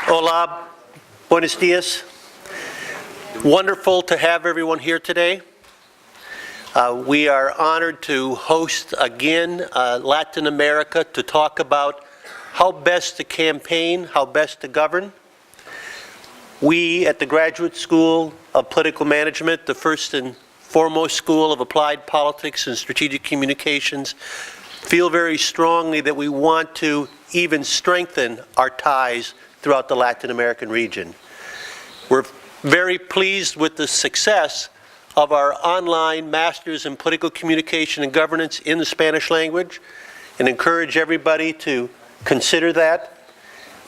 Hola, buenos dias. Wonderful to have everyone here today. We are honored to host again Latin America to talk about how best to campaign, how best to govern. We at the Graduate School of Political Management, the first and foremost school of applied politics and strategic communications, feel very strongly that we want to even strengthen our ties throughout the Latin American region. We're very pleased with the success of our online Masters in Political Communication and Governance in the Spanish language, and encourage everybody to consider that.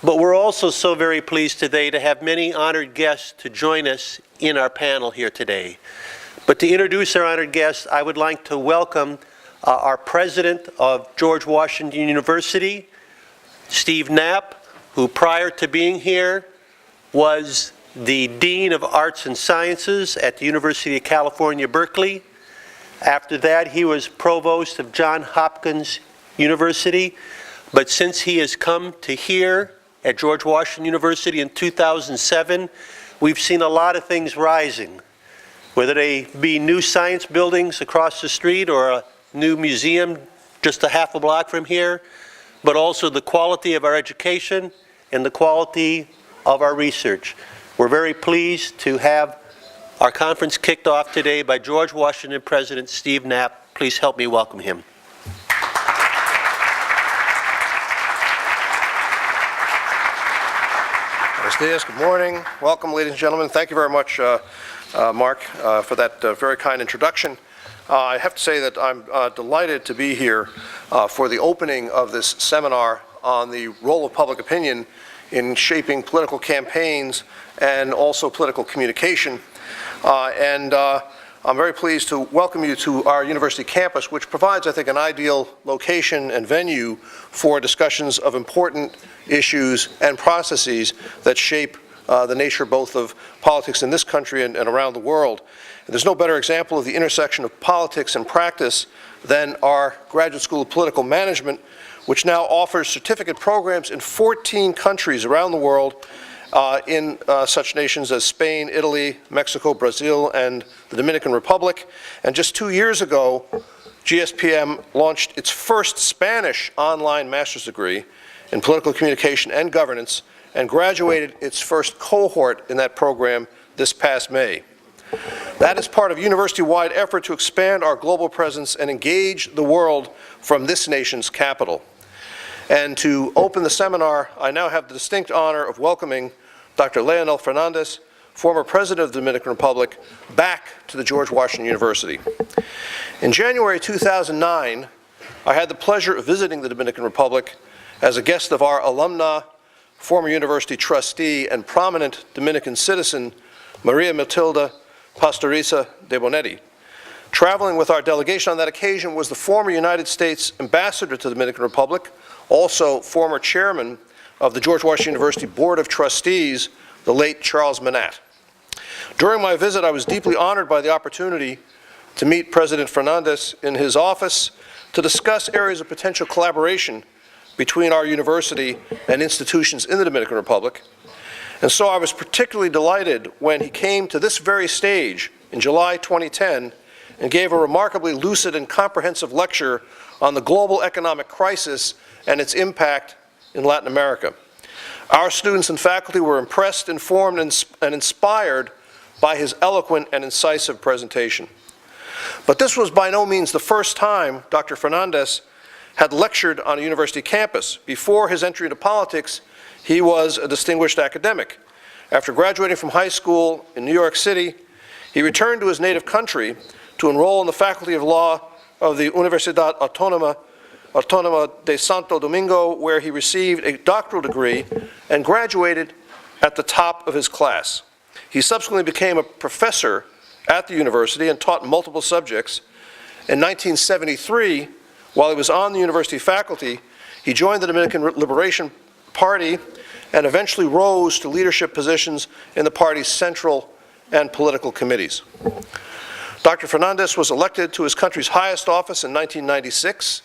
But we're also so very pleased today to have many honored guests to join us in our panel here today. But to introduce our honored guests, I would like to welcome our president of George Washington University, Steve Knapp, who prior to being here was the Dean of Arts and Sciences at the University of California, Berkeley. After that, he was Provost of Johns Hopkins University. But since he has come to here at George Washington University in 2007, we've seen a lot of things rising, whether they be new science buildings across the street or a new museum just a half a block from here, but also the quality of our education and the quality of our research. We're very pleased to have our conference kicked off today by George Washington President Steve Knapp. Please help me welcome him. Buenos dias, good morning. Welcome, ladies and gentlemen. Thank you very much, Mark, for that very kind introduction. I have to say that I'm delighted to be here for the opening of this seminar on the role of public opinion in shaping political campaigns and also political communication. I'm very pleased to welcome you to our university campus, which provides, I think, an ideal location and venue for discussions of important issues and processes that shape the nature both of politics in this country and around the world. And there's no better example of the intersection of politics and practice than our Graduate School of Political Management, which now offers certificate programs in 14 countries around the world in such nations as Spain, Italy, Mexico, Brazil, and the Dominican Republic. And just 2 years ago, GSPM launched its first Spanish online master's degree in political communication and governance and graduated its first cohort in that program this past May. That is part of a university-wide effort to expand our global presence and engage the world from this nation's capital. And to open the seminar, I now have the distinct honor of welcoming Dr. Leonel Fernandez, former president of the Dominican Republic, back to the George Washington University. In January 2009, I had the pleasure of visiting the Dominican Republic as a guest of our alumna, former university trustee, and prominent Dominican citizen, Maria Matilda Pastoriza de Bonetti. Traveling with our delegation on that occasion was the former United States ambassador to the Dominican Republic, also former chairman of the George Washington University Board of Trustees, the late Charles Manat. During my visit, I was deeply honored by the opportunity to meet President Fernandez in his office to discuss areas of potential collaboration between our university and institutions in the Dominican Republic. And so I was particularly delighted when he came to this very stage in July 2010 and gave a remarkably lucid and comprehensive lecture on the global economic crisis and its impact in Latin America. Our students and faculty were impressed, informed, and inspired by his eloquent and incisive presentation. But this was by no means the first time Dr. Fernandez had lectured on a university campus. Before his entry into politics, he was a distinguished academic. After graduating from high school in New York City, he returned to his native country to enroll in the Faculty of Law of the Universidad Autónoma Autónoma de Santo Domingo, where he received a doctoral degree and graduated at the top of his class. He subsequently became a professor at the university and taught multiple subjects. In 1973, while he was on the university faculty, he joined the Dominican Liberation Party and eventually rose to leadership positions in the party's central and political committees. Dr. Fernandez was elected to his country's highest office in 1996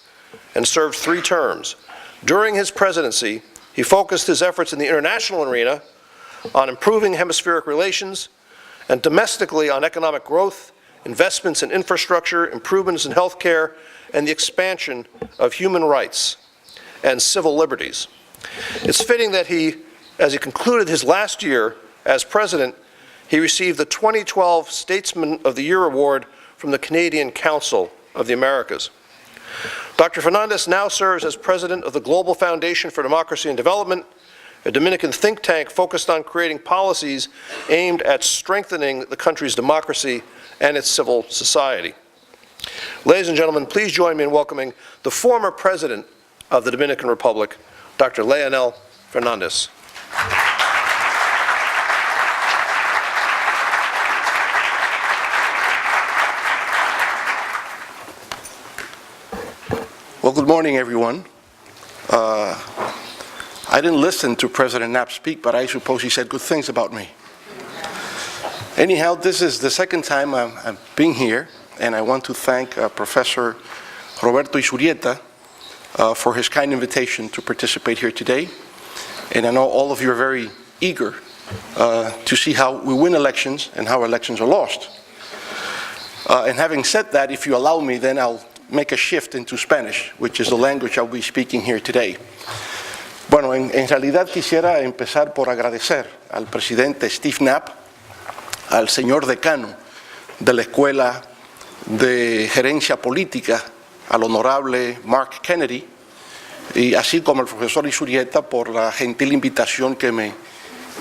and served 3 terms. During his presidency, he focused his efforts in the international arena on improving hemispheric relations and domestically on economic growth, investments in infrastructure, improvements in healthcare, and the expansion of human rights and civil liberties. It's fitting that as he concluded his last year as president, he received the 2012 Statesman of the Year Award from the Canadian Council of the Americas. Dr. Fernandez now serves as president of the Global Foundation for Democracy and Development, a Dominican think tank focused on creating policies aimed at strengthening the country's democracy and its civil society. Ladies and gentlemen, please join me in welcoming the former president of the Dominican Republic, Dr. Leonel Fernandez. Well, good morning, everyone. I didn't listen to President Knapp speak, but I suppose he said good things about me. Anyhow, this is the second time I'm being here, and I want to thank Professor Roberto Izurieta for his kind invitation to participate here today. And I know all of you are very eager to see how we win elections and how elections are lost. And having said that, if you allow me, then I'll make a shift into Spanish, which is the language I'll be speaking here today. Bueno, en realidad quisiera empezar por agradecer al presidente Steve Knapp, al señor decano de la Escuela de Gerencia Política, al honorable Mark Kennedy, y así como al profesor Izurieta por la gentil invitación que me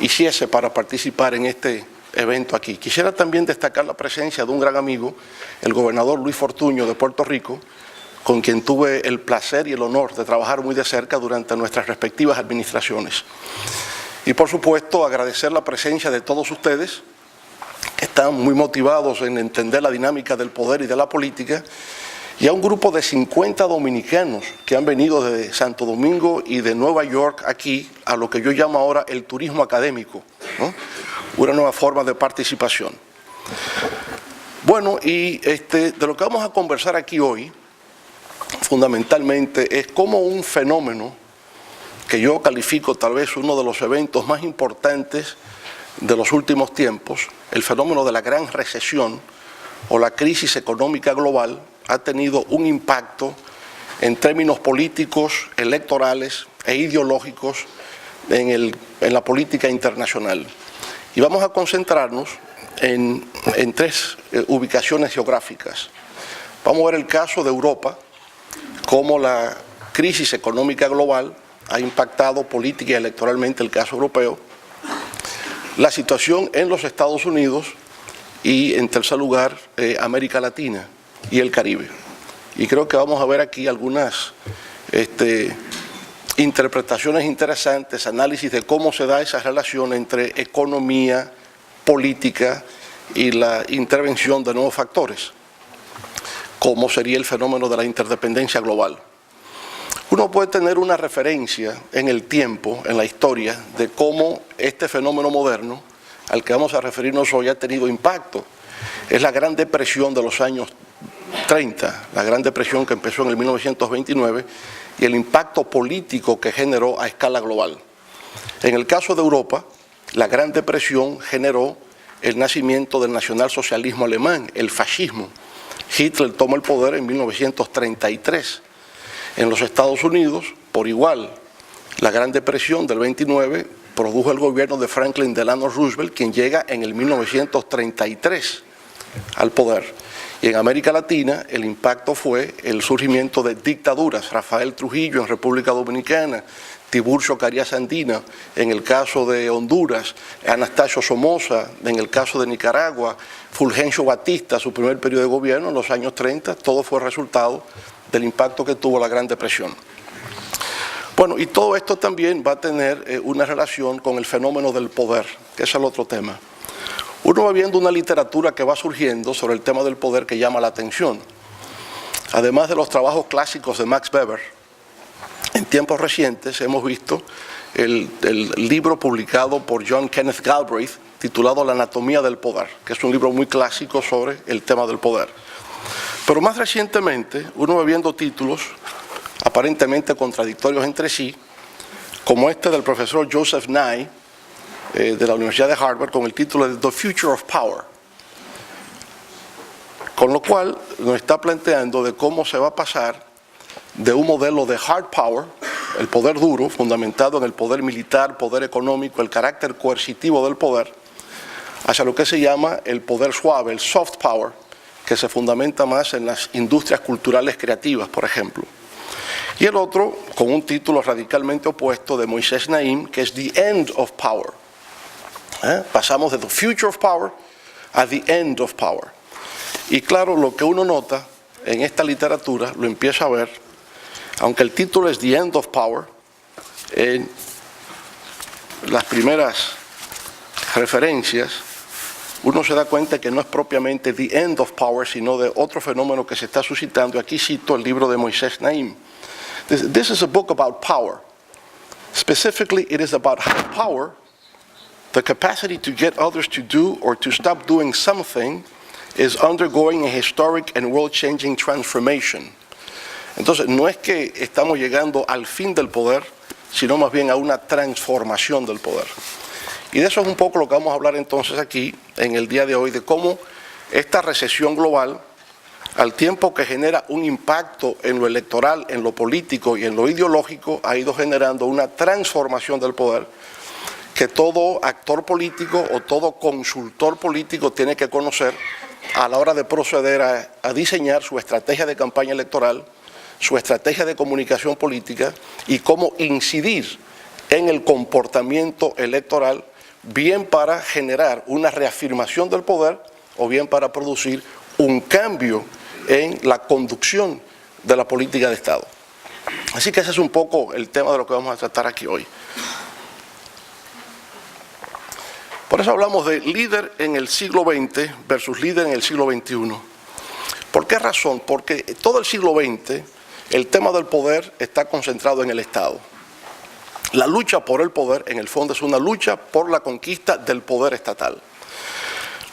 hiciese para participar en este evento aquí. Quisiera también destacar la presencia de un gran amigo, el gobernador Luis Fortuño de Puerto Rico, con quien tuve el placer y el honor de trabajar muy de cerca durante nuestras respectivas administraciones. Y por supuesto agradecer la presencia de todos ustedes, que están muy motivados en entender la dinámica del poder y de la política, y a un grupo de 50 dominicanos que han venido de Santo Domingo y de Nueva York aquí a lo que yo llamo ahora el turismo académico, ¿no? Una nueva forma de participación. Bueno, y de lo que vamos a conversar aquí hoy, fundamentalmente, es cómo un fenómeno que yo califico tal vez uno de los eventos más importantes de los últimos tiempos, el fenómeno de la gran recesión o la crisis económica global, ha tenido un impacto en términos políticos, electorales e ideológicos en la política internacional. Y vamos a concentrarnos en 3 ubicaciones geográficas. Vamos a ver el caso de Europa, cómo la crisis económica global ha impactado política y electoralmente el caso europeo, la situación en los Estados Unidos y, en tercer lugar, América Latina y el Caribe. Y creo que vamos a ver aquí algunas interpretaciones interesantes, análisis de cómo se da esa relación entre economía, política y la intervención de nuevos factores, como sería el fenómeno de la interdependencia global. Uno puede tener una referencia en el tiempo, en la historia, de cómo este fenómeno moderno, al que vamos a referirnos hoy, ha tenido impacto. Es la Gran Depresión de los años 30, la Gran Depresión que empezó en el 1929, y el impacto político que generó a escala global. En el caso de Europa, la Gran Depresión generó el nacimiento del nacionalsocialismo alemán, el fascismo. Hitler toma el poder en 1933. En los Estados Unidos, por igual, la Gran Depresión del 29 produjo el gobierno de Franklin Delano Roosevelt, quien llega en el 1933 al poder. Y en América Latina el impacto fue el surgimiento de dictaduras, Rafael Trujillo en República Dominicana, Tiburcio Carías Andina en el caso de Honduras, Anastasio Somoza en el caso de Nicaragua, Fulgencio Batista, su primer periodo de gobierno en los años 30, todo fue resultado del impacto que tuvo la Gran Depresión. Bueno, y todo esto también va a tener una relación con el fenómeno del poder, que es el otro tema. Uno va viendo una literatura que va surgiendo sobre el tema del poder que llama la atención. Además de los trabajos clásicos de Max Weber, en tiempos recientes hemos visto el libro publicado por John Kenneth Galbraith titulado La anatomía del poder, que es un libro muy clásico sobre el tema del poder. Pero más recientemente uno va viendo títulos aparentemente contradictorios entre sí, como este del profesor Joseph Nye de la Universidad de Harvard con el título de The Future of Power. Con lo cual nos está planteando de cómo se va a pasar de un modelo de hard power, el poder duro, fundamentado en el poder militar, poder económico, el carácter coercitivo del poder, hacia lo que se llama el poder suave, el soft power, que se fundamenta más en las industrias culturales creativas, por ejemplo. Y el otro, con un título radicalmente opuesto de Moisés Naim, que es The End of Power. Pasamos de The Future of Power a The End of Power. Y claro, lo que uno nota en esta literatura, lo empieza a ver, aunque el título es The End of Power, en las primeras referencias, uno se da cuenta que no es propiamente The End of Power, sino de otro fenómeno que se está suscitando. Aquí cito el libro de Moisés Naim. This is a book about power. Specifically, it is about how power, the capacity to get others to do or to stop doing something, is undergoing a historic and world-changing transformation. Entonces, no es que estamos llegando al fin del poder, sino más bien a una transformación del poder. Y de eso es un poco lo que vamos a hablar entonces aquí, en el día de hoy, de cómo esta recesión global, al tiempo que genera un impacto en lo electoral, en lo político y en lo ideológico, ha ido generando una transformación del poder que todo actor político o todo consultor político tiene que conocer a la hora de proceder a diseñar su estrategia de campaña electoral, su estrategia de comunicación política y cómo incidir en el comportamiento electoral, bien para generar una reafirmación del poder o bien para producir un cambio en la conducción de la política de Estado. Así que ese es un poco el tema de lo que vamos a tratar aquí hoy. Por eso hablamos de líder en el siglo XX versus líder en el siglo XXI. ¿Por qué razón? Porque todo el siglo XX el tema del poder está concentrado en el Estado. La lucha por el poder, en el fondo, es una lucha por la conquista del poder estatal.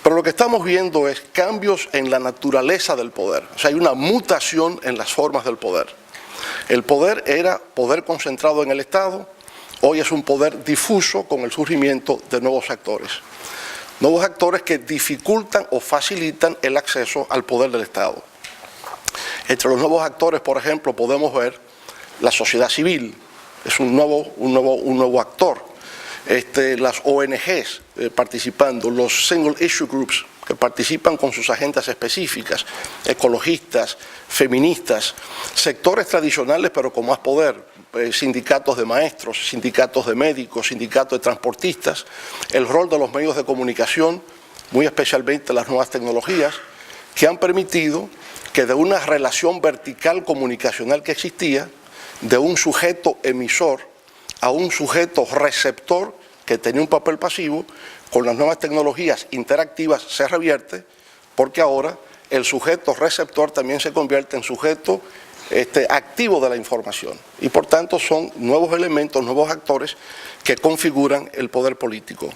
Pero lo que estamos viendo es cambios en la naturaleza del poder. O sea, hay una mutación en las formas del poder. El poder era poder concentrado en el Estado, hoy es un poder difuso con el surgimiento de nuevos actores. Nuevos actores que dificultan o facilitan el acceso al poder del Estado. Entre los nuevos actores, por ejemplo, podemos ver la sociedad civil, es un nuevo actor. Las ONGs participando, los single issue groups que participan con sus agendas específicas, ecologistas, feministas, sectores tradicionales pero con más poder, sindicatos de maestros, sindicatos de médicos, sindicatos de transportistas, el rol de los medios de comunicación, muy especialmente las nuevas tecnologías, que han permitido que de una relación vertical comunicacional que existía, de un sujeto emisor a un sujeto receptor que tenía un papel pasivo, con las nuevas tecnologías interactivas se revierte, porque ahora el sujeto receptor también se convierte en sujeto activo de la información. Y por tanto son nuevos elementos, nuevos actores que configuran el poder político.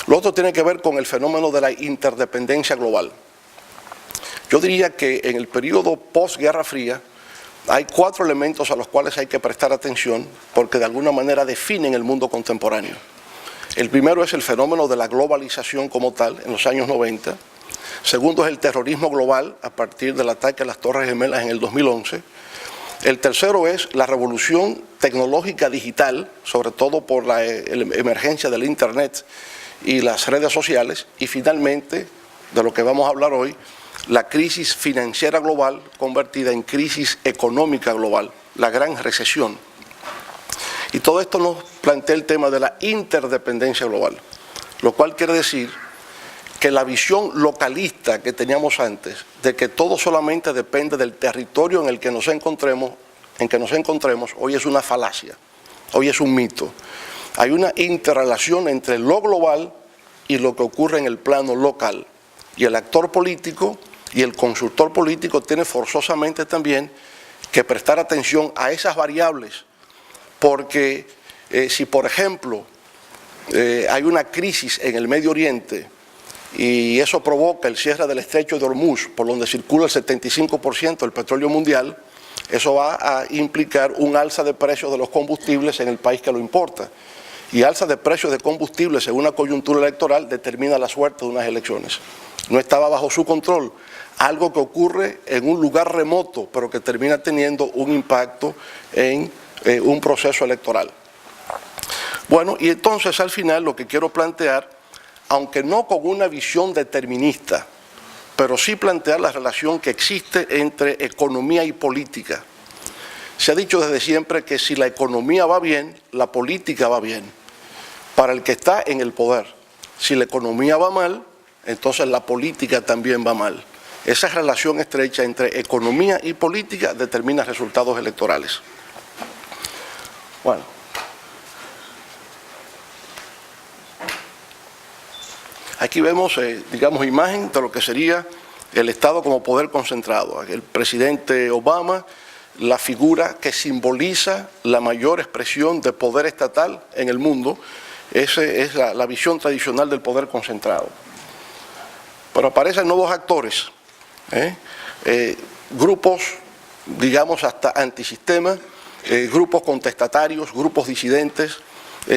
Lo otro tiene que ver con el fenómeno de la interdependencia global. Yo diría que en el periodo post-Guerra Fría hay 4 elementos a los cuales hay que prestar atención porque de alguna manera definen el mundo contemporáneo. El primero es el fenómeno de la globalización como tal en los años 90. Segundo es el terrorismo global a partir del ataque a las Torres Gemelas en el 2011. El tercero es la revolución tecnológica digital, sobre todo por la emergencia del Internet y las redes sociales. Y finalmente, de lo que vamos a hablar hoy, la crisis financiera global convertida en crisis económica global, la gran recesión. Y todo esto nos plantea el tema de la interdependencia global, lo cual quiere decir que la visión localista que teníamos antes, de que todo solamente depende del territorio en el que nos encontremos, hoy es una falacia, hoy es un mito. Hay una interrelación entre lo global y lo que ocurre en el plano local. Y el actor político y el consultor político tiene forzosamente también que prestar atención a esas variables, porque si, por ejemplo, hay una crisis en el Medio Oriente y eso provoca el cierre del estrecho de Hormuz, por donde circula el 75% del petróleo mundial, eso va a implicar un alza de precios de los combustibles en el país que lo importa. Y alza de precios de combustibles en una coyuntura electoral determina la suerte de unas elecciones. No estaba bajo su control, algo que ocurre en un lugar remoto, pero que termina teniendo un impacto en un proceso electoral. Bueno, y entonces al final lo que quiero plantear, aunque no con una visión determinista, pero sí plantear la relación que existe entre economía y política. Se ha dicho desde siempre que si la economía va bien, la política va bien, para el que está en el poder. Si la economía va mal, entonces la política también va mal. Esa relación estrecha entre economía y política determina resultados electorales. Bueno. Aquí vemos, digamos, imagen de lo que sería el Estado como poder concentrado. El presidente Obama, la figura que simboliza la mayor expresión de poder estatal en el mundo, esa es la visión tradicional del poder concentrado. Pero aparecen nuevos actores, grupos, digamos, hasta antisistema, grupos contestatarios, grupos disidentes,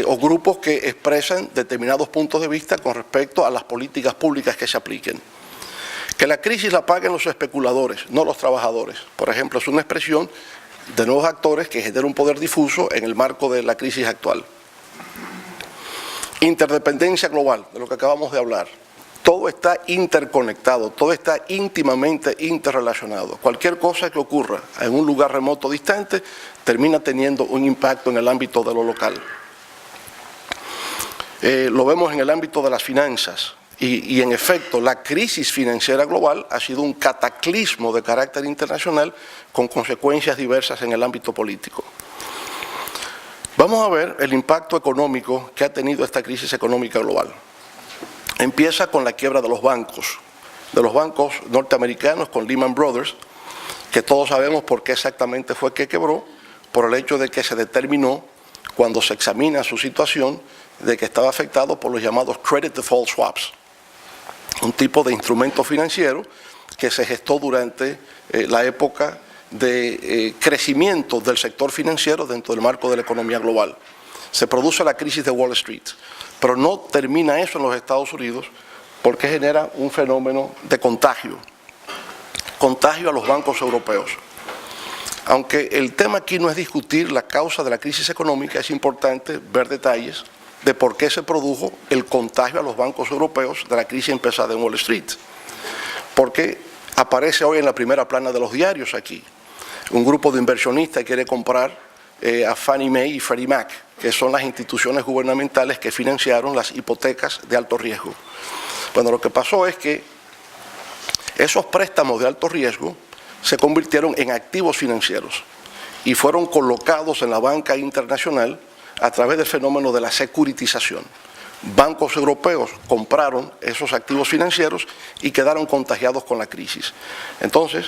o grupos que expresan determinados puntos de vista con respecto a las políticas públicas que se apliquen. Que la crisis la paguen los especuladores, no los trabajadores. Por ejemplo, es una expresión de nuevos actores que genera un poder difuso en el marco de la crisis actual. Interdependencia global, de lo que acabamos de hablar. Todo está interconectado, todo está íntimamente interrelacionado. Cualquier cosa que ocurra en un lugar remoto distante termina teniendo un impacto en el ámbito de lo local. Lo vemos en el ámbito de las finanzas y en efecto la crisis financiera global ha sido un cataclismo de carácter internacional con consecuencias diversas en el ámbito político. Vamos a ver el impacto económico que ha tenido esta crisis económica global. Empieza con la quiebra de los bancos norteamericanos con Lehman Brothers, que todos sabemos por qué exactamente fue que quebró, por el hecho de que se determinó, cuando se examina su situación, de que estaba afectado por los llamados credit default swaps, un tipo de instrumento financiero que se gestó durante la época de crecimiento del sector financiero dentro del marco de la economía global. Se produce la crisis de Wall Street, pero no termina eso en los Estados Unidos porque genera un fenómeno de contagio a los bancos europeos. Aunque el tema aquí no es discutir la causa de la crisis económica, es importante ver detalles de por qué se produjo el contagio a los bancos europeos de la crisis empezada en Wall Street. Porque aparece hoy en la primera plana de los diarios aquí. Un grupo de inversionistas quiere comprar a Fannie Mae y Freddie Mac, que son las instituciones gubernamentales que financiaron las hipotecas de alto riesgo. Bueno, lo que pasó es que esos préstamos de alto riesgo se convirtieron en activos financieros y fueron colocados en la banca internacional a través del fenómeno de la securitización. Bancos europeos compraron esos activos financieros y quedaron contagiados con la crisis. Entonces,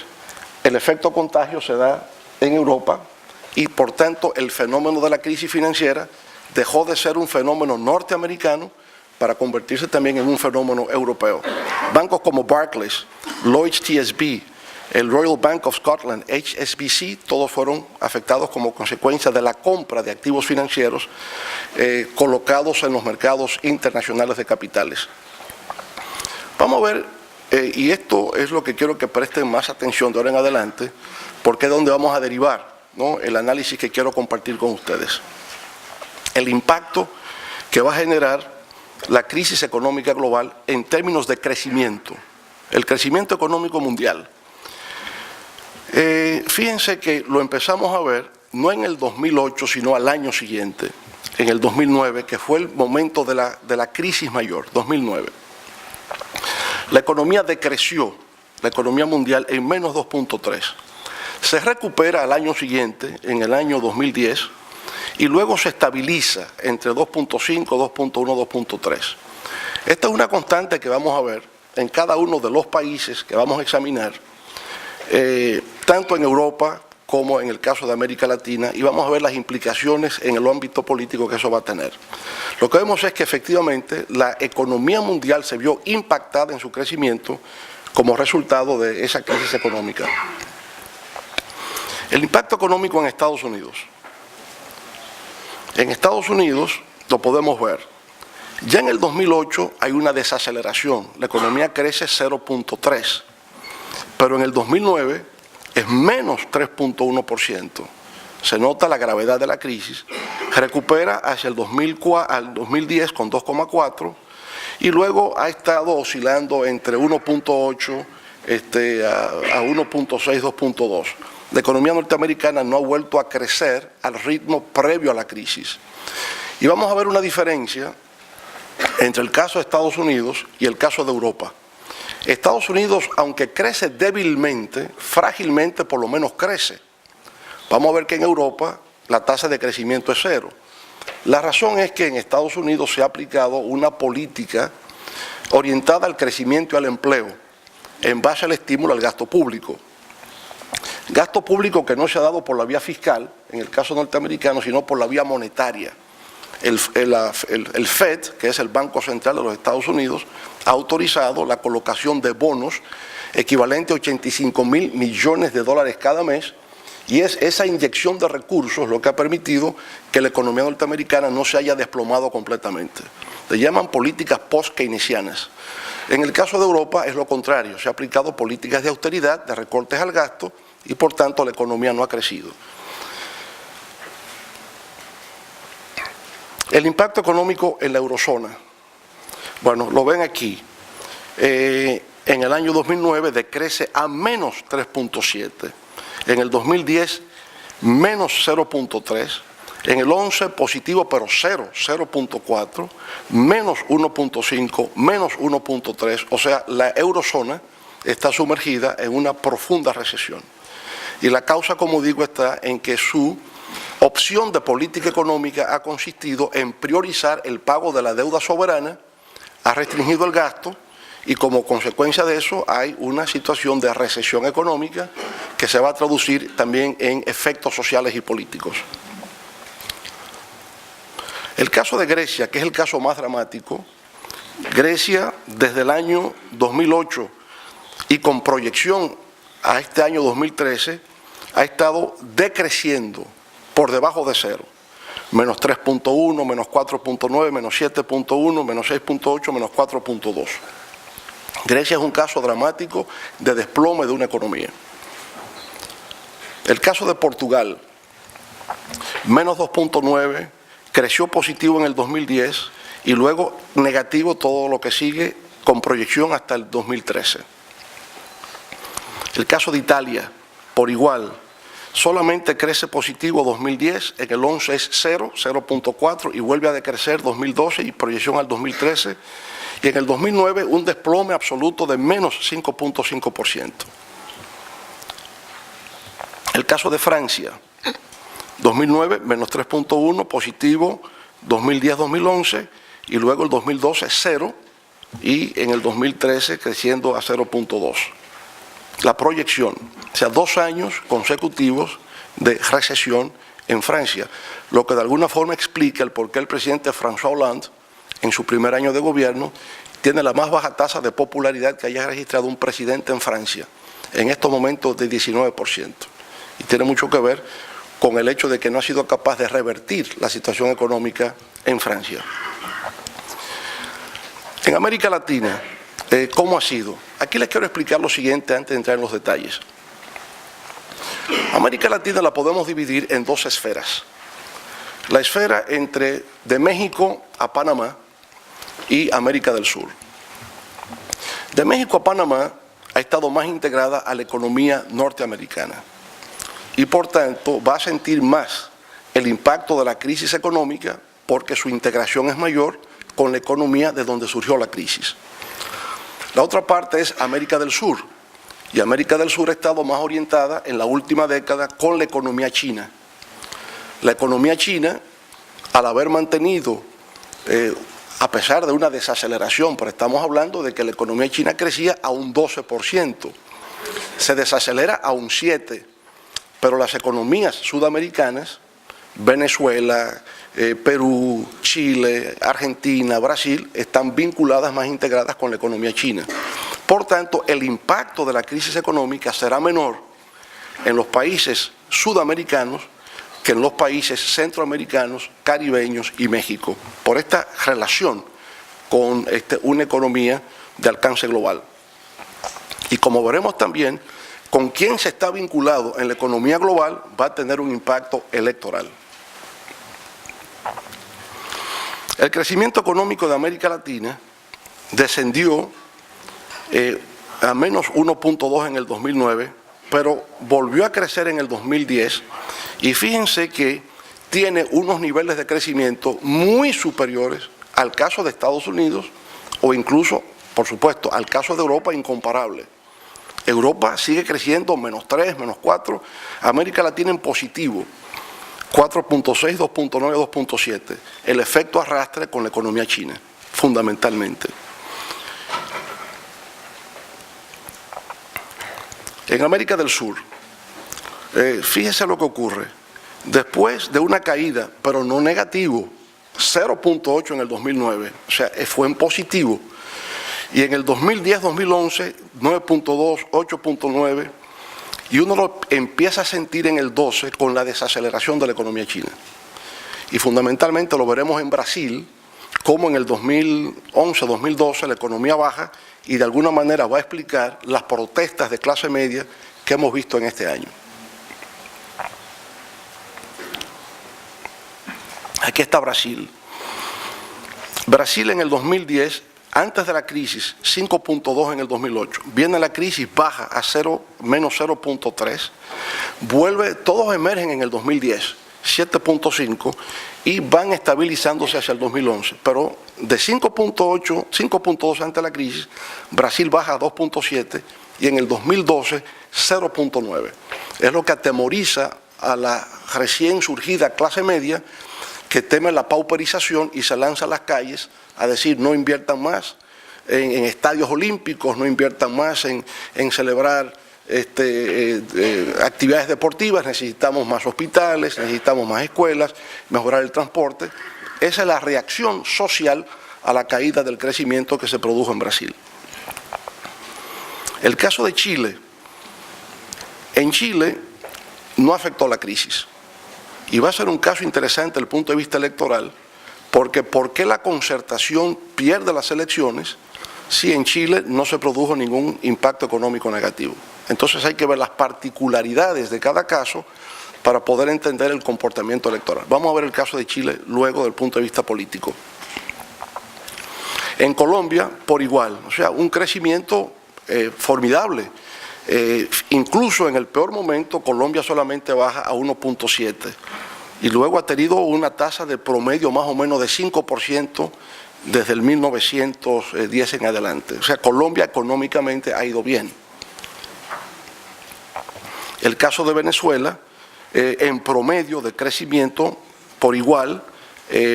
el efecto contagio se da en Europa y, por tanto, el fenómeno de la crisis financiera dejó de ser un fenómeno norteamericano para convertirse también en un fenómeno europeo. Bancos como Barclays, Lloyds TSB, el Royal Bank of Scotland, HSBC, todos fueron afectados como consecuencia de la compra de activos financieros colocados en los mercados internacionales de capitales. Vamos a ver, y esto es lo que quiero que presten más atención de ahora en adelante, porque es donde vamos a derivar, ¿no?, el análisis que quiero compartir con ustedes. El impacto que va a generar la crisis económica global en términos de crecimiento, el crecimiento económico mundial. Fíjense que lo empezamos a ver no en el 2008, sino al año siguiente, en el 2009, que fue el momento de la crisis mayor, 2009. La economía decreció, la economía mundial, en menos 2.3. Se recupera al año siguiente, en el año 2010, y luego se estabiliza entre 2.5, 2.1, 2.3. Esta es una constante que vamos a ver en cada uno de los países que vamos a examinar, tanto en Europa como en el caso de América Latina, y vamos a ver las implicaciones en el ámbito político que eso va a tener. Lo que vemos es que efectivamente la economía mundial se vio impactada en su crecimiento como resultado de esa crisis económica. El impacto económico en Estados Unidos. En Estados Unidos lo podemos ver. Ya en el 2008 hay una desaceleración, la economía crece 0.3, pero en el 2009 es menos 3.1%. Se nota la gravedad de la crisis, recupera hacia el 2010 con 2.4 y luego ha estado oscilando entre 1.8 a 1.6, 2.2. La economía norteamericana no ha vuelto a crecer al ritmo previo a la crisis. Y vamos a ver una diferencia entre el caso de Estados Unidos y el caso de Europa. Estados Unidos, aunque crece débilmente, frágilmente por lo menos crece. Vamos a ver que en Europa la tasa de crecimiento es cero. La razón es que en Estados Unidos se ha aplicado una política orientada al crecimiento y al empleo, en base al estímulo al gasto público. Gasto público que no se ha dado por la vía fiscal, en el caso norteamericano, sino por la vía monetaria. El FED, que es el Banco Central de los Estados Unidos, ha autorizado la colocación de bonos equivalente a 85.000 millones de dólares cada mes, y es esa inyección de recursos lo que ha permitido que la economía norteamericana no se haya desplomado completamente. Le llaman políticas post-keynesianas. En el caso de Europa es lo contrario, se ha aplicado políticas de austeridad, de recortes al gasto, y por tanto la economía no ha crecido. El impacto económico en la eurozona. Bueno, lo ven aquí. En el año 2009 decrece a menos 3.7. En el 2010, menos 0.3. En el 11, positivo, pero 0.4. Menos 1.5, menos 1.3. O sea, la eurozona está sumergida en una profunda recesión. Y la causa, como digo, está en que su opción de política económica ha consistido en priorizar el pago de la deuda soberana, ha restringido el gasto y como consecuencia de eso hay una situación de recesión económica que se va a traducir también en efectos sociales y políticos. El caso de Grecia, que es el caso más dramático, Grecia desde el año 2008 y con proyección a este año 2013 ha estado decreciendo por debajo de cero, menos 3.1, menos 4.9, menos 7.1, menos 6.8, menos 4.2. Grecia es un caso dramático de desplome de una economía. El caso de Portugal, menos 2.9, creció positivo en el 2010 y luego negativo todo lo que sigue con proyección hasta el 2013. El caso de Italia, por igual, solamente crece positivo 2010, en el 11 es 0, 0.4 y vuelve a decrecer 2012 y proyección al 2013. Y en el 2009 un desplome absoluto de menos 5.5%. El caso de Francia, 2009 menos 3.1, positivo 2010-2011 y luego el 2012 0 y en el 2013 creciendo a 0.2. La proyección, o sea, 2 años consecutivos de recesión en Francia, lo que de alguna forma explica el por qué el presidente François Hollande, en su primer año de gobierno, tiene la más baja tasa de popularidad que haya registrado un presidente en Francia, en estos momentos de 19%. Y tiene mucho que ver con el hecho de que no ha sido capaz de revertir la situación económica en Francia. En América Latina, ¿cómo ha sido? Aquí les quiero explicar lo siguiente antes de entrar en los detalles. América Latina la podemos dividir en 2 esferas. La esfera de México a Panamá y América del Sur. De México a Panamá ha estado más integrada a la economía norteamericana y por tanto va a sentir más el impacto de la crisis económica porque su integración es mayor con la economía de donde surgió la crisis. La otra parte es América del Sur. Y América del Sur ha estado más orientada en la última década con la economía china. La economía china, al haber mantenido, a pesar de una desaceleración, pero estamos hablando de que la economía china crecía a un 12%, se desacelera a un 7%, pero las economías sudamericanas, Venezuela, Perú, Chile, Argentina, Brasil, están vinculadas más integradas con la economía china. Por tanto, el impacto de la crisis económica será menor en los países sudamericanos que en los países centroamericanos, caribeños y México, por esta relación con una economía de alcance global. Y como veremos también, con quién se está vinculado en la economía global va a tener un impacto electoral. El crecimiento económico de América Latina descendió a menos 1.2 en el 2009, pero volvió a crecer en el 2010 y fíjense que tiene unos niveles de crecimiento muy superiores al caso de Estados Unidos o incluso, por supuesto, al caso de Europa incomparable. Europa sigue creciendo menos 3, menos 4, América Latina en positivo, 4.6, 2.9, 2.7. El efecto arrastre con la economía china, fundamentalmente. En América del Sur, fíjese lo que ocurre. Después de una caída, pero no negativo, 0.8 en el 2009, o sea, fue en positivo. Y en el 2010-2011, 9.2, 8.9, y uno lo empieza a sentir en el 12 con la desaceleración de la economía china. Y fundamentalmente lo veremos en Brasil, como en el 2011-2012 la economía baja y de alguna manera va a explicar las protestas de clase media que hemos visto en este año. Aquí está Brasil. Brasil en el 2010, antes de la crisis, 5.2 en el 2008. Viene la crisis, baja a menos 0.3. Vuelve, todos emergen en el 2010, 7.5, y van estabilizándose hacia el 2011. Pero de 5.8, 5.2 antes de la crisis, Brasil baja a 2.7 y en el 2012, 0.9. Es lo que atemoriza a la recién surgida clase media que teme la pauperización y se lanza a las calles a decir no inviertan más en estadios olímpicos, no inviertan más en celebrar actividades deportivas, necesitamos más hospitales, necesitamos más escuelas, mejorar el transporte. Esa es la reacción social a la caída del crecimiento que se produjo en Brasil. El caso de Chile. En Chile no afectó la crisis. Y va a ser un caso interesante desde el punto de vista electoral, porque ¿por qué la concertación pierde las elecciones si en Chile no se produjo ningún impacto económico negativo? Entonces hay que ver las particularidades de cada caso para poder entender el comportamiento electoral. Vamos a ver el caso de Chile luego del punto de vista político. En Colombia, por igual, o sea, un crecimiento formidable. Incluso en el peor momento, Colombia solamente baja a 1.7 y luego ha tenido una tasa de promedio más o menos de 5% desde el 1910 en adelante. O sea, Colombia económicamente ha ido bien. El caso de Venezuela, en promedio de crecimiento por igual,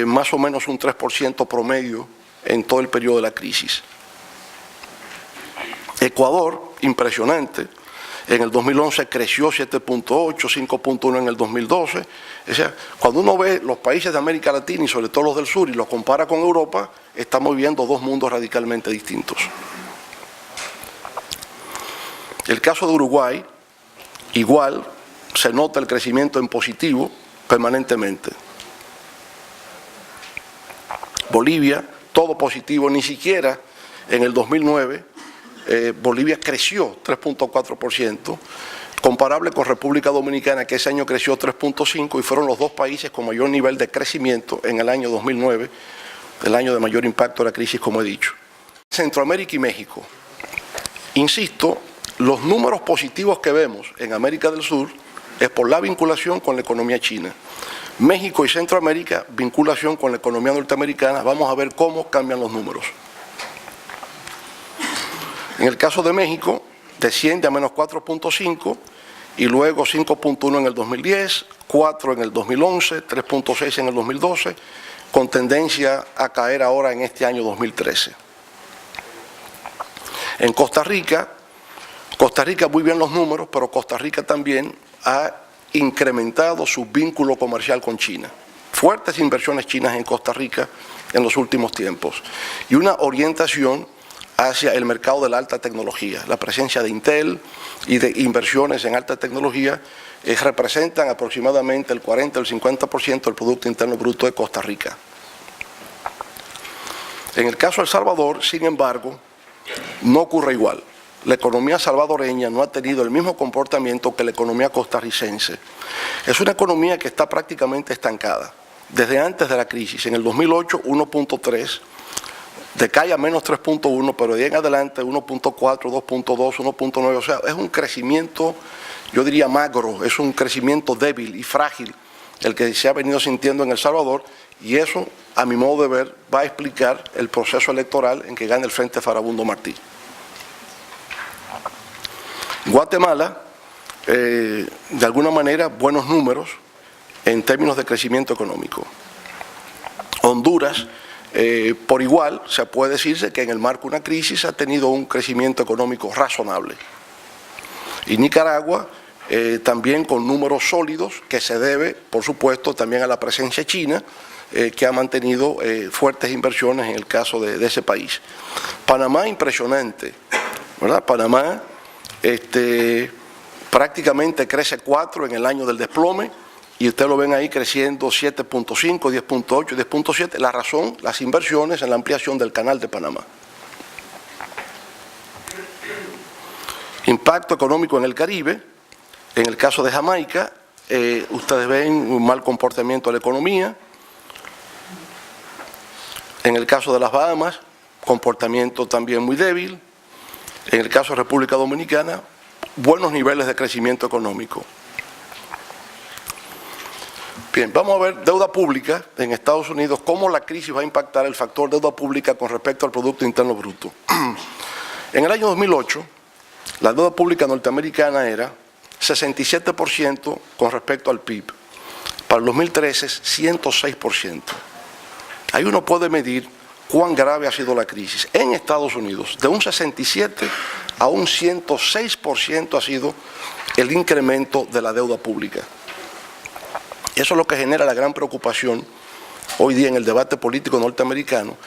más o menos un 3% promedio en todo el periodo de la crisis. Ecuador, impresionante, en el 2011 creció 7.8, 5.1 en el 2012. O sea, cuando uno ve los países de América Latina y sobre todo los del sur y los compara con Europa, estamos viendo dos mundos radicalmente distintos. El caso de Uruguay, igual, se nota el crecimiento en positivo permanentemente. Bolivia, todo positivo, ni siquiera en el 2009 Bolivia creció 3.4%, comparable con República Dominicana, que ese año creció 3.5%, y fueron los dos países con mayor nivel de crecimiento en el año 2009, el año de mayor impacto de la crisis, como he dicho. Centroamérica y México. Insisto, los números positivos que vemos en América del Sur es por la vinculación con la economía china. México y Centroamérica, vinculación con la economía norteamericana. Vamos a ver cómo cambian los números. En el caso de México, desciende a menos 4.5 y luego 5.1 en el 2010, 4 en el 2011, 3.6 en el 2012, con tendencia a caer ahora en este año 2013. En Costa Rica muy bien los números, pero Costa Rica también ha incrementado su vínculo comercial con China. Fuertes inversiones chinas en Costa Rica en los últimos tiempos y una orientación hacia el mercado de la alta tecnología. La presencia de Intel y de inversiones en alta tecnología representan aproximadamente el 40 o el 50% del Producto Interno Bruto de Costa Rica. En el caso de El Salvador, sin embargo, no ocurre igual. La economía salvadoreña no ha tenido el mismo comportamiento que la economía costarricense. Es una economía que está prácticamente estancada. Desde antes de la crisis, en el 2008, 1.3, decae a menos 3.1, pero de ahí en adelante 1.4, 2.2, 1.9, o sea, es un crecimiento, yo diría magro, es un crecimiento débil y frágil el que se ha venido sintiendo en El Salvador, y eso, a mi modo de ver, va a explicar el proceso electoral en que gana el Frente Farabundo Martí. Guatemala, de alguna manera, buenos números en términos de crecimiento económico. Honduras, por igual, se puede decirse que en el marco de una crisis ha tenido un crecimiento económico razonable. Y Nicaragua, también con números sólidos, que se debe, por supuesto, también a la presencia china, que ha mantenido fuertes inversiones en el caso de ese país. Panamá, impresionante, ¿verdad? Panamá prácticamente crece 4 en el año del desplome, y ustedes lo ven ahí creciendo 7.5, 10.8, 10.7. La razón, las inversiones en la ampliación del canal de Panamá. Impacto económico en el Caribe. En el caso de Jamaica, ustedes ven un mal comportamiento de la economía. En el caso de las Bahamas, comportamiento también muy débil. En el caso de República Dominicana, buenos niveles de crecimiento económico. Bien, vamos a ver deuda pública en Estados Unidos, cómo la crisis va a impactar el factor deuda pública con respecto al Producto Interno Bruto. En el año 2008, la deuda pública norteamericana era 67% con respecto al PIB. Para el 2013 es 106%. Ahí uno puede medir cuán grave ha sido la crisis. En Estados Unidos, de un 67 a un 106% ha sido el incremento de la deuda pública. Eso es lo que genera la gran preocupación hoy día en el debate político norteamericano.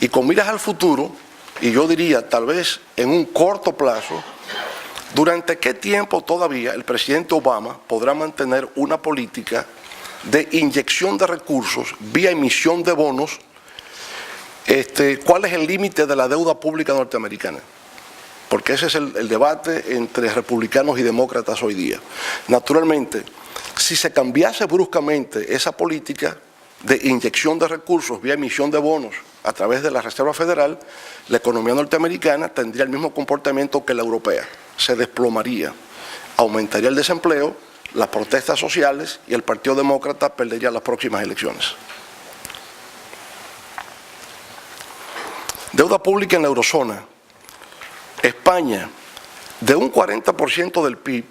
Y con miras al futuro, y yo diría tal vez en un corto plazo, ¿durante qué tiempo todavía el presidente Obama podrá mantener una política de inyección de recursos vía emisión de bonos? ¿Cuál es el límite de la deuda pública norteamericana? Porque ese es el debate entre republicanos y demócratas hoy día. Naturalmente, si se cambiase bruscamente esa política de inyección de recursos vía emisión de bonos a través de la Reserva Federal, la economía norteamericana tendría el mismo comportamiento que la europea. Se desplomaría, aumentaría el desempleo, las protestas sociales y el Partido Demócrata perdería las próximas elecciones. Deuda pública en la eurozona. España, de un 40% del PIB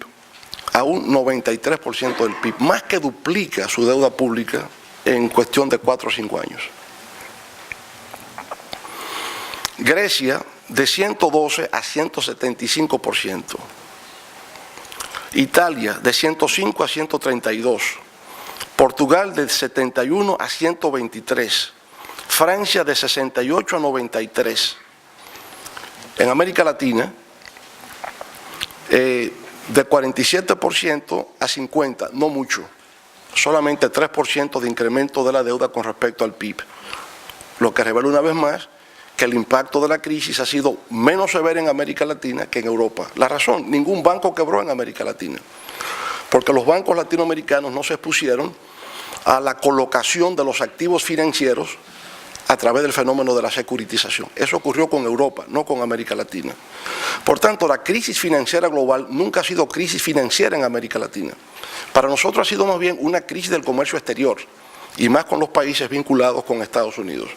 a un 93% del PIB, más que duplica su deuda pública en cuestión de 4 o 5 años. Grecia, de 112 a 175%. Italia, de 105 a 132. Portugal, de 71 a 123. Francia, de 68 a 93. En América Latina, de 47% a 50%, no mucho, solamente 3% de incremento de la deuda con respecto al PIB, lo que revela una vez más que el impacto de la crisis ha sido menos severo en América Latina que en Europa. La razón, ningún banco quebró en América Latina, porque los bancos latinoamericanos no se expusieron a la colocación de los activos financieros a través del fenómeno de la securitización. Eso ocurrió con Europa, no con América Latina. Por tanto, la crisis financiera global nunca ha sido crisis financiera en América Latina. Para nosotros ha sido más bien una crisis del comercio exterior, y más con los países vinculados con Estados Unidos.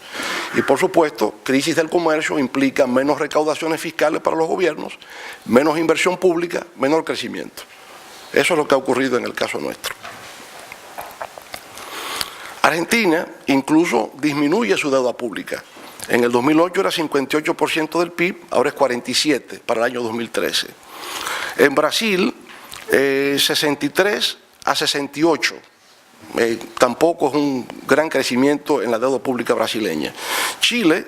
Y por supuesto, crisis del comercio implica menos recaudaciones fiscales para los gobiernos, menos inversión pública, menor crecimiento. Eso es lo que ha ocurrido en el caso nuestro. Argentina incluso disminuye su deuda pública. En el 2008 era 58% del PIB, ahora es 47% para el año 2013. En Brasil, 63 a 68. Tampoco es un gran crecimiento en la deuda pública brasileña. Chile,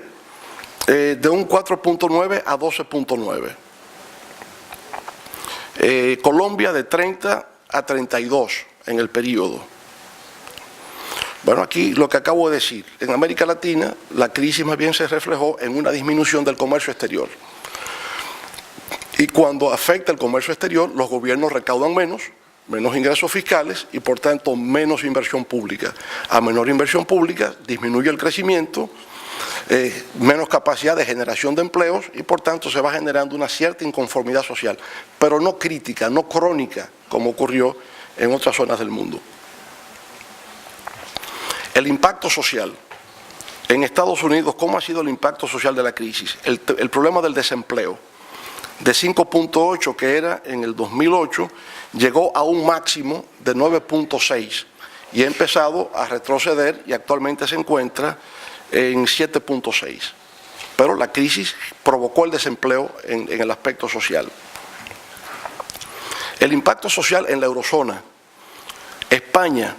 de un 4.9 a 12.9. Colombia, de 30 a 32 en el periodo. Bueno, aquí lo que acabo de decir, en América Latina la crisis más bien se reflejó en una disminución del comercio exterior. Y cuando afecta el comercio exterior, los gobiernos recaudan menos ingresos fiscales y por tanto menos inversión pública. A menor inversión pública disminuye el crecimiento, menos capacidad de generación de empleos y por tanto se va generando una cierta inconformidad social, pero no crítica, no crónica, como ocurrió en otras zonas del mundo. El impacto social. En Estados Unidos, ¿cómo ha sido el impacto social de la crisis? El problema del desempleo. De 5.8 que era en el 2008, llegó a un máximo de 9.6 y ha empezado a retroceder y actualmente se encuentra en 7.6. Pero la crisis provocó el desempleo en el aspecto social. El impacto social en la eurozona. España,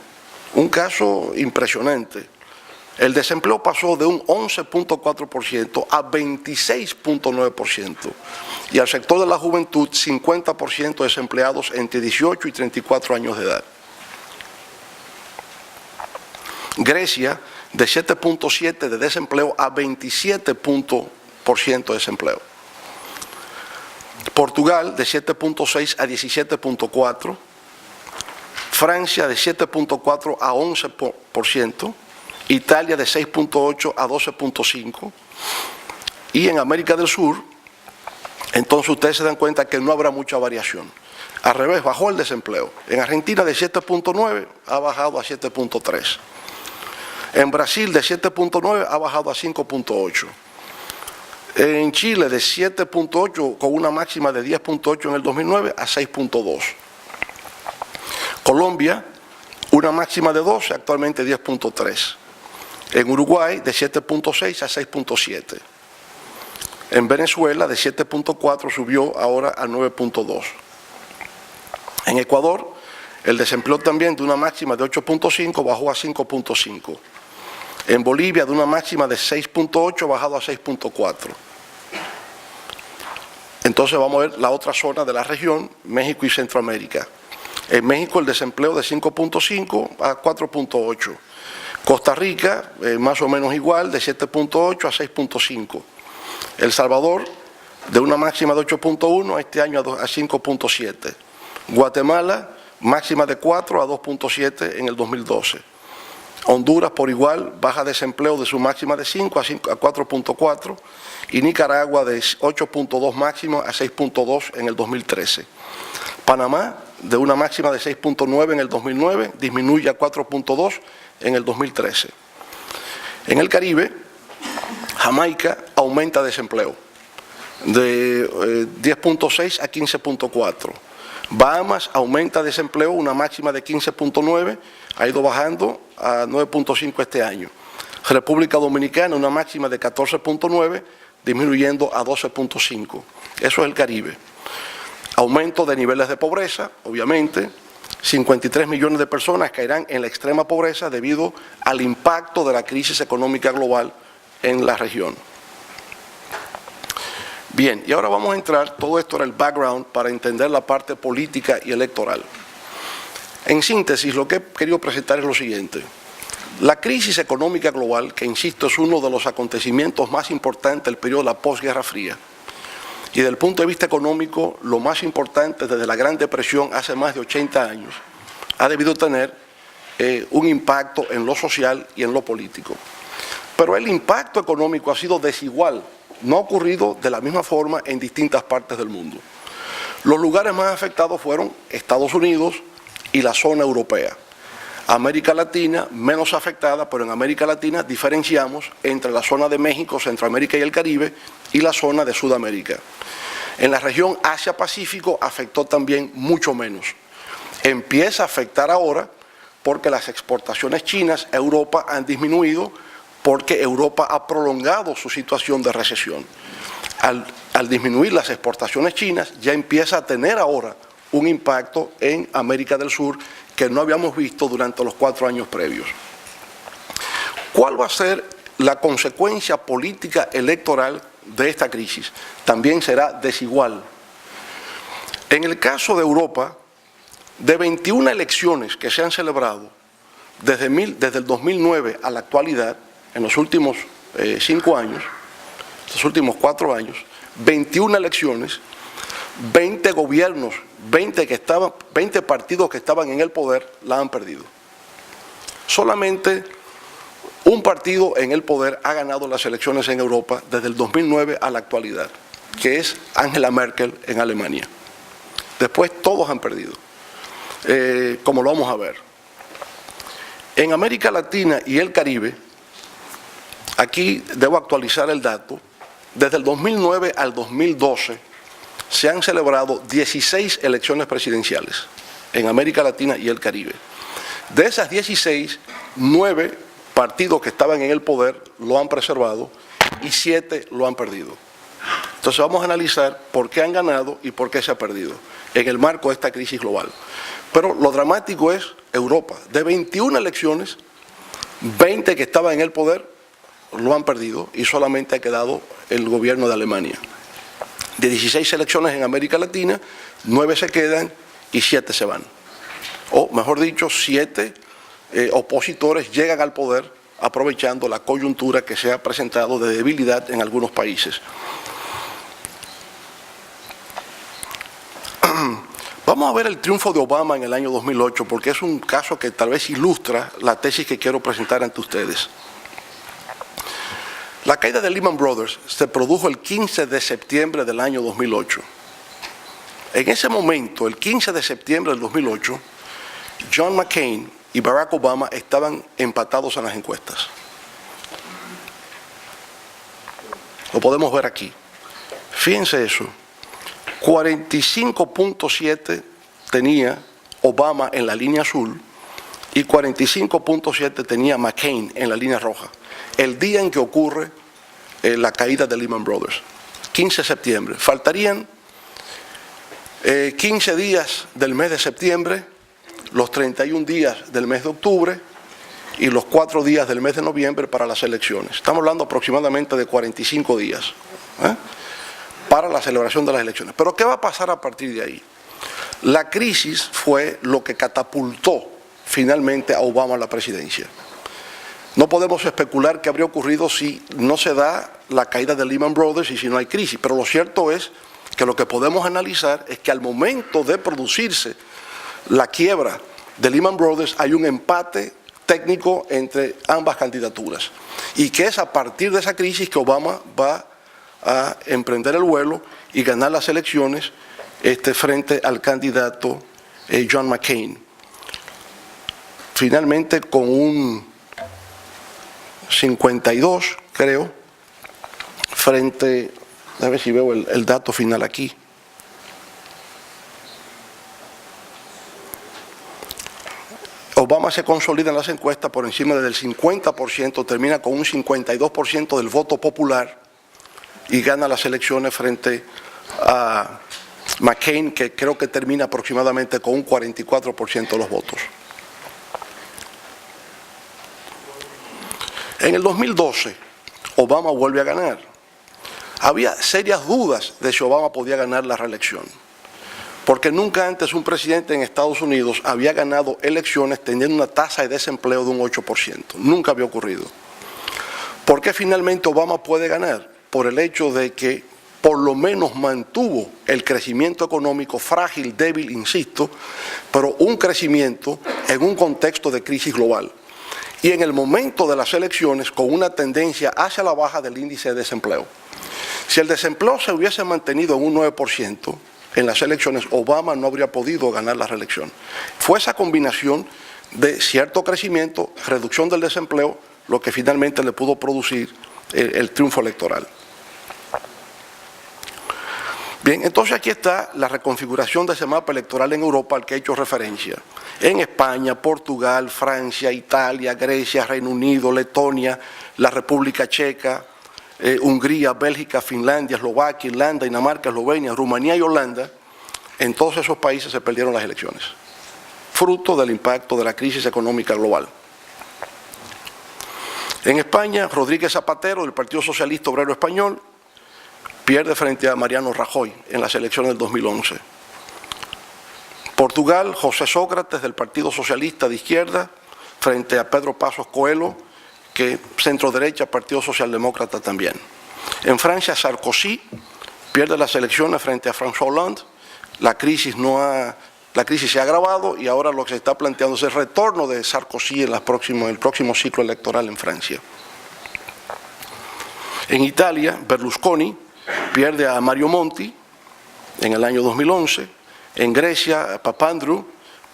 un caso impresionante. El desempleo pasó de un 11.4% a 26.9%. Y al sector de la juventud, 50% desempleados entre 18 y 34 años de edad. Grecia, de 7.7% de desempleo a 27% de desempleo. Portugal, de 7.6% a 17.4%. Francia, de 7.4% a 11%. Italia, de 6.8% a 12.5%. Y en América del Sur, entonces ustedes se dan cuenta que no habrá mucha variación. Al revés, bajó el desempleo. En Argentina, de 7.9% ha bajado a 7.3%. En Brasil, de 7.9% ha bajado a 5.8%. En Chile, de 7.8% con una máxima de 10.8% en el 2009 a 6.2%. Colombia, una máxima de 12%, actualmente 10.3%. En Uruguay, de 7.6% a 6.7%. En Venezuela, de 7.4% subió ahora a 9.2%. En Ecuador, el desempleo también de una máxima de 8.5% bajó a 5.5%. En Bolivia, de una máxima de 6.8% bajado a 6.4%. Entonces vamos a ver la otra zona de la región, México y Centroamérica. En México el desempleo de 5.5 a 4.8. Costa Rica, más o menos igual, de 7.8 a 6.5. El Salvador, de una máxima de 8.1 este año a 5.7. Guatemala, máxima de 4 a 2.7 en el 2012. Honduras, por igual, baja desempleo de su máxima de 5 a 4.4. Y Nicaragua, de 8.2 máximo a 6.2 en el 2013. Panamá, de una máxima de 6.9 en el 2009, disminuye a 4.2 en el 2013. En el Caribe, Jamaica aumenta desempleo de 10.6 a 15.4. Bahamas aumenta desempleo, una máxima de 15.9, ha ido bajando a 9.5 este año. República Dominicana, una máxima de 14.9, disminuyendo a 12.5. Eso es el Caribe. Aumento de niveles de pobreza, obviamente. 53 millones de personas caerán en la extrema pobreza debido al impacto de la crisis económica global en la región. Bien, y ahora vamos a entrar, todo esto era el background para entender la parte política y electoral. En síntesis, lo que he querido presentar es lo siguiente. La crisis económica global, que insisto es uno de los acontecimientos más importantes del periodo de la posguerra fría, y desde el punto de vista económico, lo más importante desde la Gran Depresión hace más de 80 años, ha debido tener un impacto en lo social y en lo político. Pero el impacto económico ha sido desigual, no ha ocurrido de la misma forma en distintas partes del mundo. Los lugares más afectados fueron Estados Unidos y la zona europea. América Latina menos afectada, pero en América Latina diferenciamos entre la zona de México, Centroamérica y el Caribe y la zona de Sudamérica. En la región Asia-Pacífico afectó también mucho menos. Empieza a afectar ahora porque las exportaciones chinas a Europa han disminuido porque Europa ha prolongado su situación de recesión. Al disminuir las exportaciones chinas, ya empieza a tener ahora un impacto en América del Sur que no habíamos visto durante los 4 años previos. ¿Cuál va a ser la consecuencia política electoral de esta crisis? También será desigual. En el caso de Europa, de 21 elecciones que se han celebrado desde el 2009 a la actualidad, en los últimos 5 años, los últimos 4 años, 21 elecciones, 20 gobiernos, 20 partidos que estaban en el poder la han perdido. Solamente un partido en el poder ha ganado las elecciones en Europa desde el 2009 a la actualidad, que es Angela Merkel en Alemania. Después todos han perdido, como lo vamos a ver. En América Latina y el Caribe, aquí debo actualizar el dato, desde el 2009 al 2012 se han celebrado 16 elecciones presidenciales en América Latina y el Caribe. De esas 16, 9 partidos que estaban en el poder lo han preservado y 7 lo han perdido. Entonces vamos a analizar por qué han ganado y por qué se ha perdido en el marco de esta crisis global. Pero lo dramático es Europa. De 21 elecciones, 20 que estaban en el poder lo han perdido y solamente ha quedado el gobierno de Alemania. De 16 elecciones en América Latina, 9 se quedan y 7 se van. O mejor dicho, 7 opositores llegan al poder aprovechando la coyuntura que se ha presentado de debilidad en algunos países. Vamos a ver el triunfo de Obama en el año 2008 porque es un caso que tal vez ilustra la tesis que quiero presentar ante ustedes. La caída de Lehman Brothers se produjo el 15 de septiembre del año 2008. En ese momento, el 15 de septiembre del 2008, John McCain y Barack Obama estaban empatados en las encuestas. Lo podemos ver aquí. Fíjense eso. 45.7 tenía Obama en la línea azul y 45.7 tenía McCain en la línea roja. El día en que ocurre la caída de Lehman Brothers, 15 de septiembre. Faltarían 15 días del mes de septiembre, los 31 días del mes de octubre y los 4 días del mes de noviembre para las elecciones. Estamos hablando aproximadamente de 45 días para la celebración de las elecciones. Pero ¿qué va a pasar a partir de ahí? La crisis fue lo que catapultó finalmente a Obama a la presidencia. No podemos especular qué habría ocurrido si no se da la caída de Lehman Brothers y si no hay crisis, pero lo cierto es que lo que podemos analizar es que al momento de producirse la quiebra de Lehman Brothers hay un empate técnico entre ambas candidaturas y que es a partir de esa crisis que Obama va a emprender el vuelo y ganar las elecciones frente al candidato John McCain. Finalmente con un 52, creo, frente, a ver si veo el dato final aquí. Obama se consolida en las encuestas por encima del 50%, termina con un 52% del voto popular y gana las elecciones frente a McCain, que creo que termina aproximadamente con un 44% de los votos. En el 2012, Obama vuelve a ganar. Había serias dudas de si Obama podía ganar la reelección, porque nunca antes un presidente en Estados Unidos había ganado elecciones teniendo una tasa de desempleo de un 8%. Nunca había ocurrido. ¿Por qué finalmente Obama puede ganar? Por el hecho de que por lo menos mantuvo el crecimiento económico frágil, débil, insisto, pero un crecimiento en un contexto de crisis global. Y en el momento de las elecciones con una tendencia hacia la baja del índice de desempleo. Si el desempleo se hubiese mantenido en un 9%, en las elecciones Obama no habría podido ganar la reelección. Fue esa combinación de cierto crecimiento, reducción del desempleo, lo que finalmente le pudo producir el triunfo electoral. Bien, entonces aquí está la reconfiguración de ese mapa electoral en Europa al que he hecho referencia. En España, Portugal, Francia, Italia, Grecia, Reino Unido, Letonia, la República Checa, Hungría, Bélgica, Finlandia, Eslovaquia, Irlanda, Dinamarca, Eslovenia, Rumanía y Holanda, en todos esos países se perdieron las elecciones, fruto del impacto de la crisis económica global. En España, Rodríguez Zapatero, del Partido Socialista Obrero Español, pierde frente a Mariano Rajoy en las elecciones del 2011. Portugal, José Sócrates, del Partido Socialista de Izquierda, frente a Pedro Passos Coelho, que centro-derecha, Partido Socialdemócrata también. En Francia, Sarkozy pierde las elecciones frente a François Hollande. La crisis se ha agravado y ahora lo que se está planteando es el retorno de Sarkozy en el próximo ciclo electoral en Francia. En Italia, Berlusconi pierde a Mario Monti en el año 2011. En Grecia, Papandreou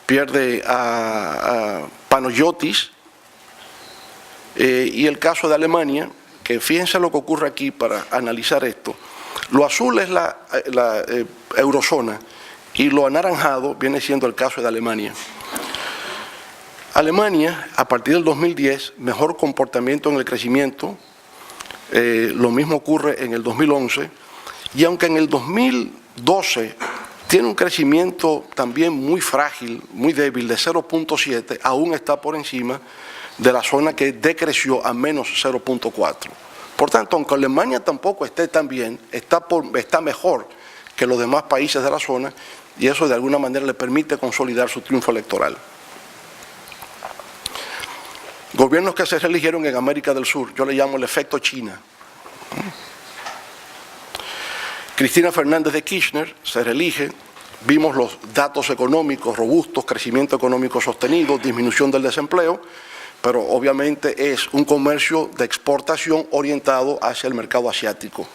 pierde a Panayotis. Y el caso de Alemania, que fíjense lo que ocurre aquí para analizar esto. Lo azul es la eurozona y lo anaranjado viene siendo el caso de Alemania. Alemania, a partir del 2010, mejor comportamiento en el crecimiento. Lo mismo ocurre en el 2011, y aunque en el 2012 tiene un crecimiento también muy frágil, muy débil, de 0.7, aún está por encima de la zona que decreció a menos 0.4. Por tanto, aunque Alemania tampoco esté tan bien, está mejor que los demás países de la zona, y eso de alguna manera le permite consolidar su triunfo electoral. Gobiernos que se reeligieron en América del Sur, yo le llamo el efecto China. Cristina Fernández de Kirchner se reelige, vimos los datos económicos robustos, crecimiento económico sostenido, disminución del desempleo, pero obviamente es un comercio de exportación orientado hacia el mercado asiático.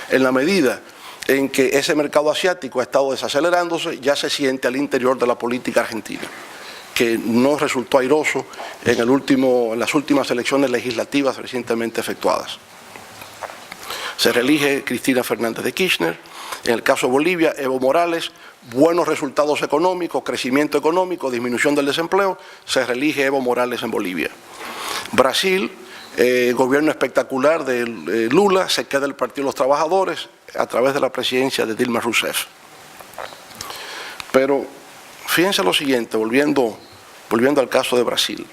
En la medida en que ese mercado asiático ha estado desacelerándose, ya se siente al interior de la política argentina, que no resultó airoso en las últimas elecciones legislativas recientemente efectuadas. Se reelige Cristina Fernández de Kirchner. En el caso de Bolivia, Evo Morales, buenos resultados económicos, crecimiento económico, disminución del desempleo, se reelige Evo Morales en Bolivia. Brasil, gobierno espectacular de Lula, se queda el Partido de los Trabajadores a través de la presidencia de Dilma Rousseff. Pero fíjense lo siguiente, volviendo al caso de Brasil.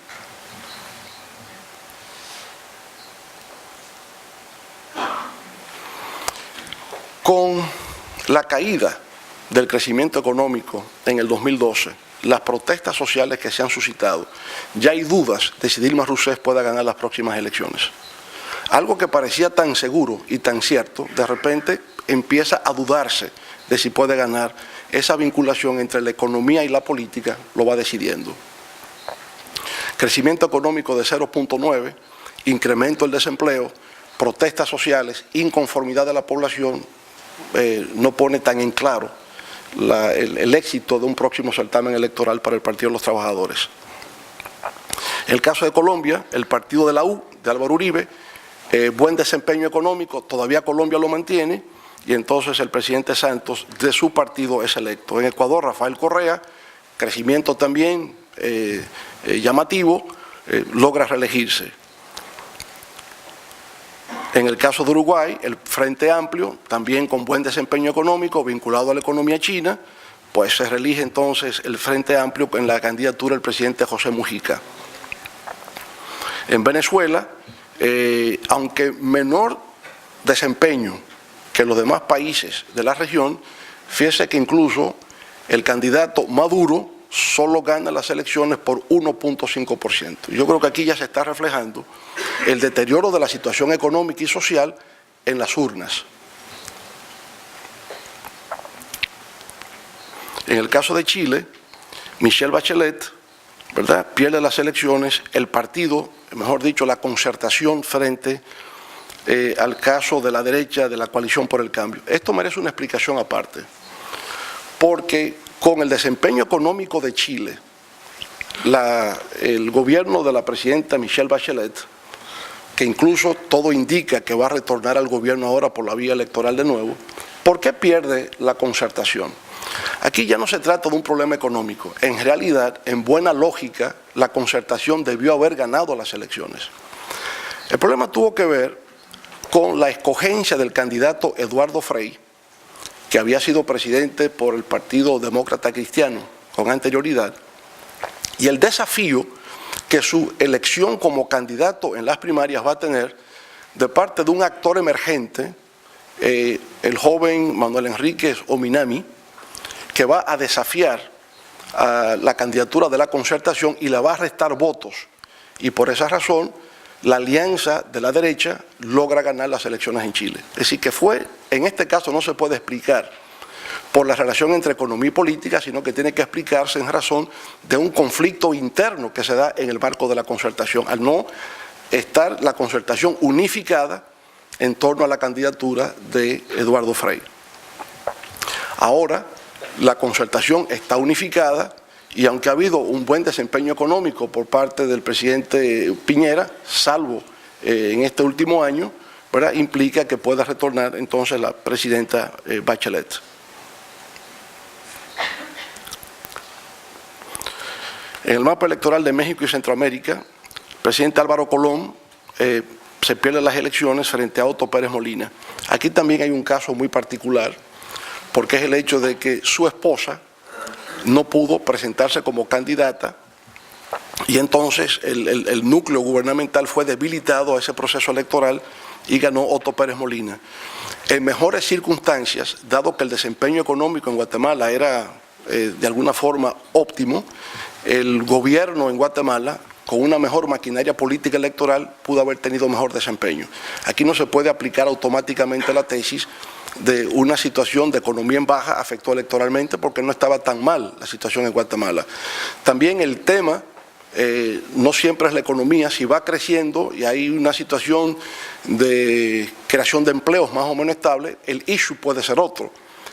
Con la caída del crecimiento económico en el 2012, las protestas sociales que se han suscitado, ya hay dudas de si Dilma Rousseff pueda ganar las próximas elecciones. Algo que parecía tan seguro y tan cierto, de repente empieza a dudarse de si puede ganar. Esa vinculación entre la economía y la política lo va decidiendo. Crecimiento económico de 0.9, incremento del desempleo, protestas sociales, inconformidad de la población, no pone tan en claro el éxito de un próximo certamen electoral para el Partido de los Trabajadores. En el caso de Colombia, el partido de la U, de Álvaro Uribe, buen desempeño económico, todavía Colombia lo mantiene, y entonces el presidente Santos de su partido es electo. En Ecuador, Rafael Correa, crecimiento también llamativo, logra reelegirse. En el caso de Uruguay, el Frente Amplio, también con buen desempeño económico, vinculado a la economía china, pues se reelige entonces el Frente Amplio en la candidatura del presidente José Mujica. En Venezuela, aunque menor desempeño que los demás países de la región, fíjese que incluso el candidato Maduro solo gana las elecciones por 1.5%. Yo creo que aquí ya se está reflejando el deterioro de la situación económica y social en las urnas. En el caso de Chile, Michelle Bachelet, ¿verdad?, pierde las elecciones, el partido, mejor dicho, la concertación frente al caso de la derecha de la coalición por el cambio. Esto merece una explicación aparte, porque con el desempeño económico de Chile, el gobierno de la presidenta Michelle Bachelet, que incluso todo indica que va a retornar al gobierno ahora por la vía electoral de nuevo, ¿por qué pierde la concertación? Aquí ya no se trata de un problema económico. En realidad, en buena lógica, la concertación debió haber ganado las elecciones. El problema tuvo que ver con la escogencia del candidato Eduardo Frei, que había sido presidente por el Partido Demócrata Cristiano con anterioridad, y el desafío que su elección como candidato en las primarias va a tener de parte de un actor emergente, el joven Manuel Enríquez Ominami, que va a desafiar a la candidatura de la concertación y le va a restar votos. Y por esa razón, la alianza de la derecha logra ganar las elecciones en Chile. Es decir, que en este caso no se puede explicar por la relación entre economía y política, sino que tiene que explicarse en razón de un conflicto interno que se da en el marco de la concertación, al no estar la concertación unificada en torno a la candidatura de Eduardo Frei. Ahora, la concertación está unificada y aunque ha habido un buen desempeño económico por parte del presidente Piñera, salvo en este último año, ¿verdad?, implica que pueda retornar entonces la presidenta Bachelet. En el mapa electoral de México y Centroamérica, el presidente Álvaro Colón se pierde las elecciones frente a Otto Pérez Molina. Aquí también hay un caso muy particular, porque es el hecho de que su esposa no pudo presentarse como candidata y entonces el núcleo gubernamental fue debilitado a ese proceso electoral y ganó Otto Pérez Molina. En mejores circunstancias, dado que el desempeño económico en Guatemala era de alguna forma óptimo, el gobierno en Guatemala, con una mejor maquinaria política electoral, pudo haber tenido mejor desempeño. Aquí no se puede aplicar automáticamente la tesis de una situación de economía en baja afectó electoralmente porque no estaba tan mal la situación en Guatemala. También el tema no siempre es la economía, si va creciendo y hay una situación de creación de empleos más o menos estable, el issue puede ser otro.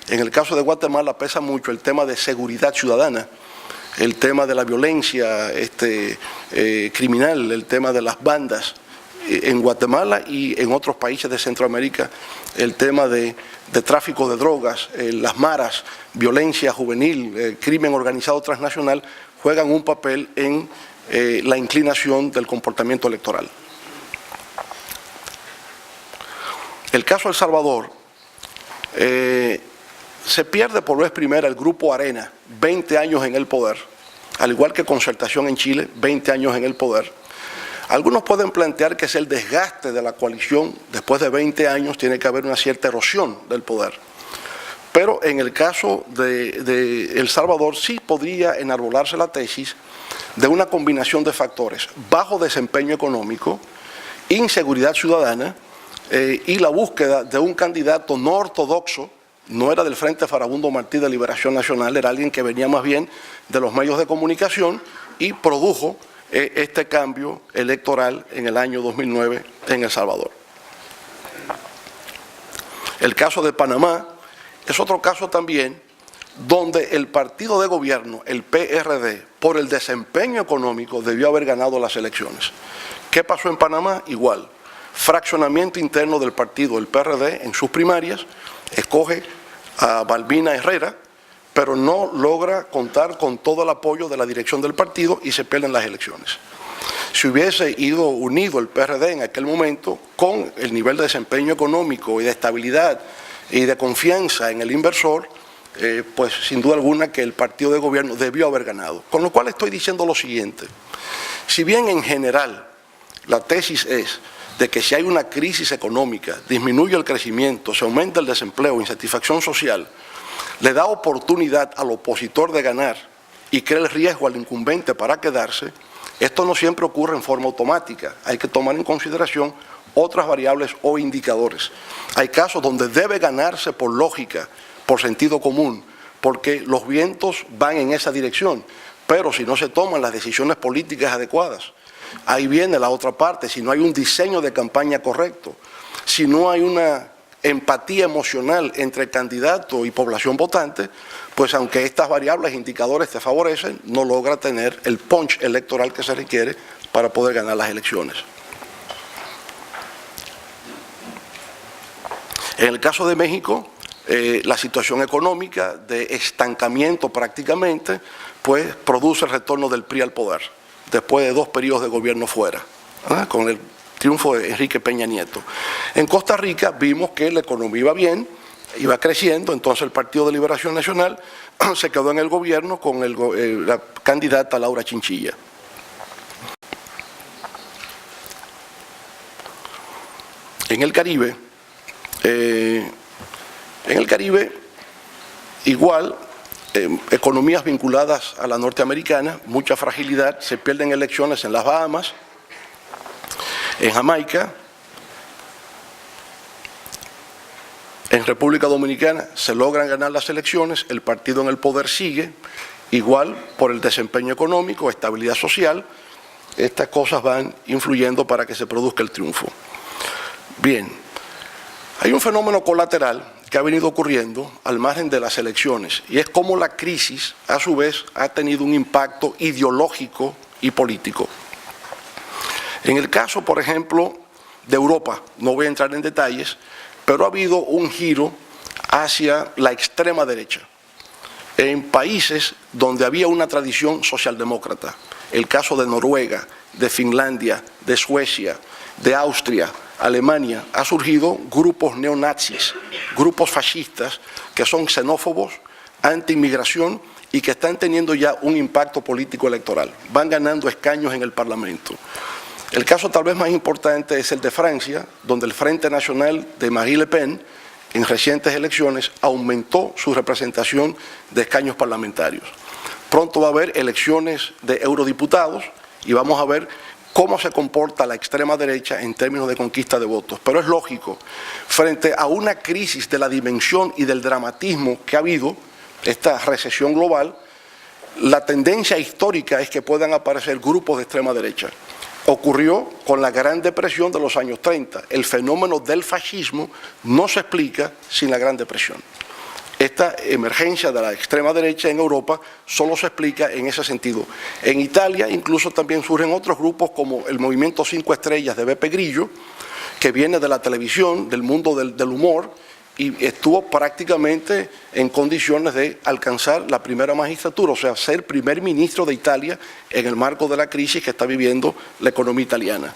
En el caso de Guatemala pesa mucho el tema de seguridad ciudadana, el tema de la violencia criminal, el tema de las bandas. En Guatemala y en otros países de Centroamérica, el tema de tráfico de drogas, las maras, violencia juvenil, crimen organizado transnacional, juegan un papel en la inclinación del comportamiento electoral. El caso de El Salvador, se pierde por vez primera el Grupo Arena, 20 años en el poder, al igual que Concertación en Chile, 20 años en el poder. Algunos pueden plantear que es el desgaste de la coalición, después de 20 años tiene que haber una cierta erosión del poder. Pero en el caso de El Salvador sí podría enarbolarse la tesis de una combinación de factores: bajo desempeño económico, inseguridad ciudadana y la búsqueda de un candidato no ortodoxo. No era del Frente Farabundo Martí de Liberación Nacional, era alguien que venía más bien de los medios de comunicación y produjo este cambio electoral en el año 2009 en El Salvador. El caso de Panamá es otro caso también donde el partido de gobierno, el PRD, por el desempeño económico debió haber ganado las elecciones. ¿Qué pasó en Panamá? Igual. Fraccionamiento interno del partido, el PRD, en sus primarias, escoge a Balbina Herrera, pero no logra contar con todo el apoyo de la dirección del partido y se pierden las elecciones. Si hubiese ido unido el PRD en aquel momento, con el nivel de desempeño económico y de estabilidad y de confianza en el inversor, pues sin duda alguna que el partido de gobierno debió haber ganado. Con lo cual estoy diciendo lo siguiente: si bien en general la tesis es de que si hay una crisis económica, disminuye el crecimiento, se aumenta el desempleo, insatisfacción social, le da oportunidad al opositor de ganar y crea el riesgo al incumbente para quedarse, esto no siempre ocurre en forma automática. Hay que tomar en consideración otras variables o indicadores. Hay casos donde debe ganarse por lógica, por sentido común, porque los vientos van en esa dirección, pero si no se toman las decisiones políticas adecuadas, ahí viene la otra parte: si no hay un diseño de campaña correcto, si no hay una empatía emocional entre el candidato y población votante, pues aunque estas variables e indicadores te favorecen, no logra tener el punch electoral que se requiere para poder ganar las elecciones. En el caso de México, la situación económica de estancamiento prácticamente, pues produce el retorno del PRI al poder, después de 2 periodos de gobierno fuera, con el triunfo de Enrique Peña Nieto. En Costa Rica vimos que la economía iba bien, iba creciendo, entonces el Partido de Liberación Nacional se quedó en el gobierno con la candidata Laura Chinchilla. En el Caribe, igual, economías vinculadas a la norteamericana, mucha fragilidad, se pierden elecciones en las Bahamas, en Jamaica, en República Dominicana se logran ganar las elecciones, el partido en el poder sigue, igual por el desempeño económico, estabilidad social, estas cosas van influyendo para que se produzca el triunfo. Bien, hay un fenómeno colateral que ha venido ocurriendo al margen de las elecciones y es cómo la crisis a su vez ha tenido un impacto ideológico y político. En el caso, por ejemplo, de Europa, no voy a entrar en detalles, pero ha habido un giro hacia la extrema derecha en países donde había una tradición socialdemócrata. El caso de Noruega, de Finlandia, de Suecia, de Austria, Alemania, ha surgido grupos neonazis, grupos fascistas que son xenófobos, anti-inmigración y que están teniendo ya un impacto político electoral. Van ganando escaños en el Parlamento. El caso tal vez más importante es el de Francia, donde el Frente Nacional de Marine Le Pen, en recientes elecciones, aumentó su representación de escaños parlamentarios. Pronto va a haber elecciones de eurodiputados y vamos a ver cómo se comporta la extrema derecha en términos de conquista de votos. Pero es lógico, frente a una crisis de la dimensión y del dramatismo que ha habido, esta recesión global, la tendencia histórica es que puedan aparecer grupos de extrema derecha. Ocurrió con la Gran Depresión de los años 30. El fenómeno del fascismo no se explica sin la Gran Depresión. Esta emergencia de la extrema derecha en Europa solo se explica en ese sentido. En Italia incluso también surgen otros grupos como el Movimiento 5 Estrellas de Beppe Grillo, que viene de la televisión, del mundo del humor, y estuvo prácticamente en condiciones de alcanzar la primera magistratura, o sea, ser primer ministro de Italia en el marco de la crisis que está viviendo la economía italiana.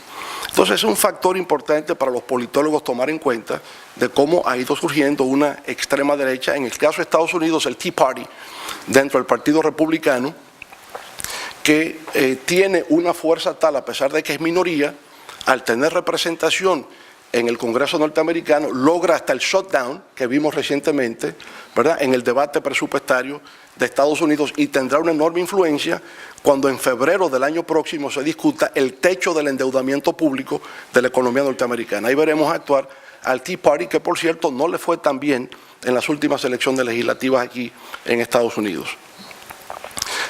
Entonces es un factor importante para los politólogos tomar en cuenta de cómo ha ido surgiendo una extrema derecha. En el caso de Estados Unidos, el Tea Party, dentro del Partido Republicano, que tiene una fuerza tal, a pesar de que es minoría, al tener representación en el Congreso norteamericano, logra hasta el shutdown que vimos recientemente, ¿verdad?, en el debate presupuestario de Estados Unidos, y tendrá una enorme influencia cuando en febrero del año próximo se discuta el techo del endeudamiento público de la economía norteamericana. Ahí veremos actuar al Tea Party, que por cierto no le fue tan bien en las últimas elecciones legislativas aquí en Estados Unidos.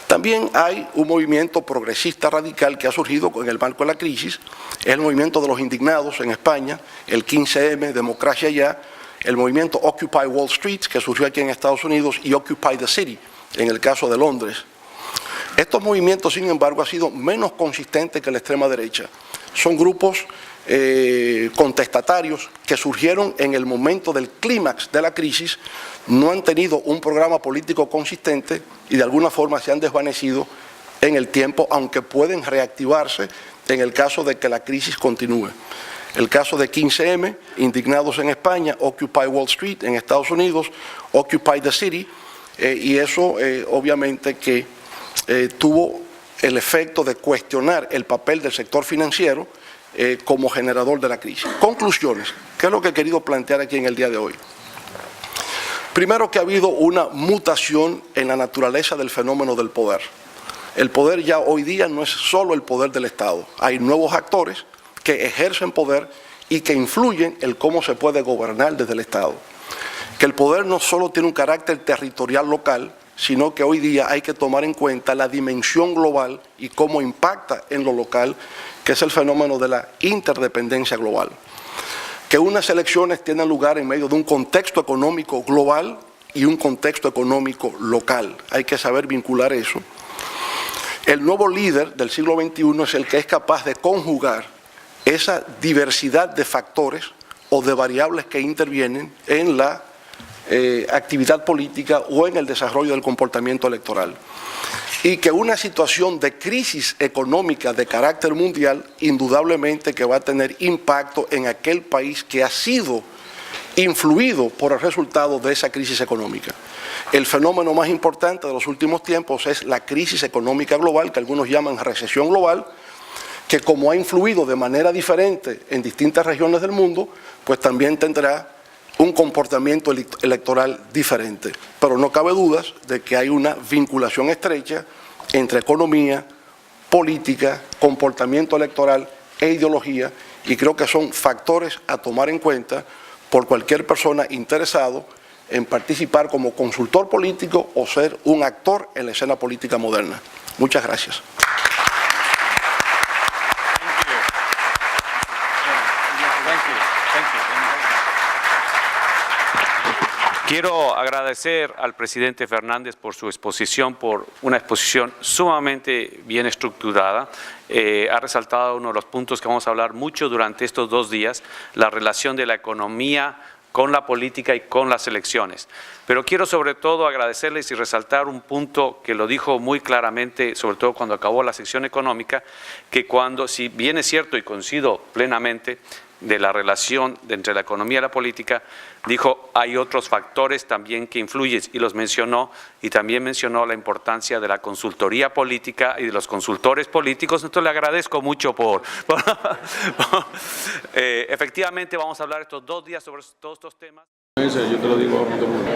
También hay un movimiento progresista radical que ha surgido en el marco de la crisis, es el movimiento de los indignados en España, el 15M, Democracia Ya, el movimiento Occupy Wall Street, que surgió aquí en Estados Unidos, y Occupy the City, en el caso de Londres. Estos movimientos, sin embargo, han sido menos consistentes que la extrema derecha. Son grupos contestatarios que surgieron en el momento del clímax de la crisis, no han tenido un programa político consistente y de alguna forma se han desvanecido en el tiempo, aunque pueden reactivarse en el caso de que la crisis continúe. El caso de 15M, Indignados en España, Occupy Wall Street en Estados Unidos, Occupy the City, y eso obviamente que tuvo el efecto de cuestionar el papel del sector financiero como generador de la crisis. Conclusiones, ¿qué es lo que he querido plantear aquí en el día de hoy? Primero, que ha habido una mutación en la naturaleza del fenómeno del poder. El poder ya hoy día no es solo el poder del Estado, hay nuevos actores que ejercen poder y que influyen en cómo se puede gobernar desde el Estado. Que el poder no solo tiene un carácter territorial local, sino que hoy día hay que tomar en cuenta la dimensión global y cómo impacta en lo local, que es el fenómeno de la interdependencia global. que unas elecciones tienen lugar en medio de un contexto económico global y un contexto económico local. Hay que saber vincular eso. El nuevo líder del siglo XXI es el que es capaz de conjugar esa diversidad de factores o de variables que intervienen en la actividad política o en el desarrollo del comportamiento electoral. Y que una situación de crisis económica de carácter mundial, indudablemente que va a tener impacto en aquel país que ha sido influido por el resultado de esa crisis económica. El fenómeno más importante de los últimos tiempos es la crisis económica global, que algunos llaman recesión global, que como ha influido de manera diferente en distintas regiones del mundo, pues también tendrá un comportamiento electoral diferente. Pero no cabe dudas de que hay una vinculación estrecha entre economía, política, comportamiento electoral e ideología, y creo que son factores a tomar en cuenta por cualquier persona interesado en participar como consultor político o ser un actor en la escena política moderna. Muchas gracias. Quiero agradecer al presidente Fernández por su exposición, por una exposición sumamente bien estructurada. Ha resaltado uno de los puntos que vamos a hablar mucho durante estos 2 días, la relación de la economía con la política y con las elecciones. Pero quiero sobre todo agradecerles y resaltar un punto que lo dijo muy claramente, sobre todo cuando acabó la sección económica, que cuando, si bien es cierto y coincido plenamente, de la relación entre la economía y la política, dijo hay otros factores también que influyen y los mencionó, y también mencionó la importancia de la consultoría política y de los consultores políticos. Entonces le agradezco mucho efectivamente vamos a hablar estos 2 días sobre todos estos temas. Yo te lo digo a todo el mundo.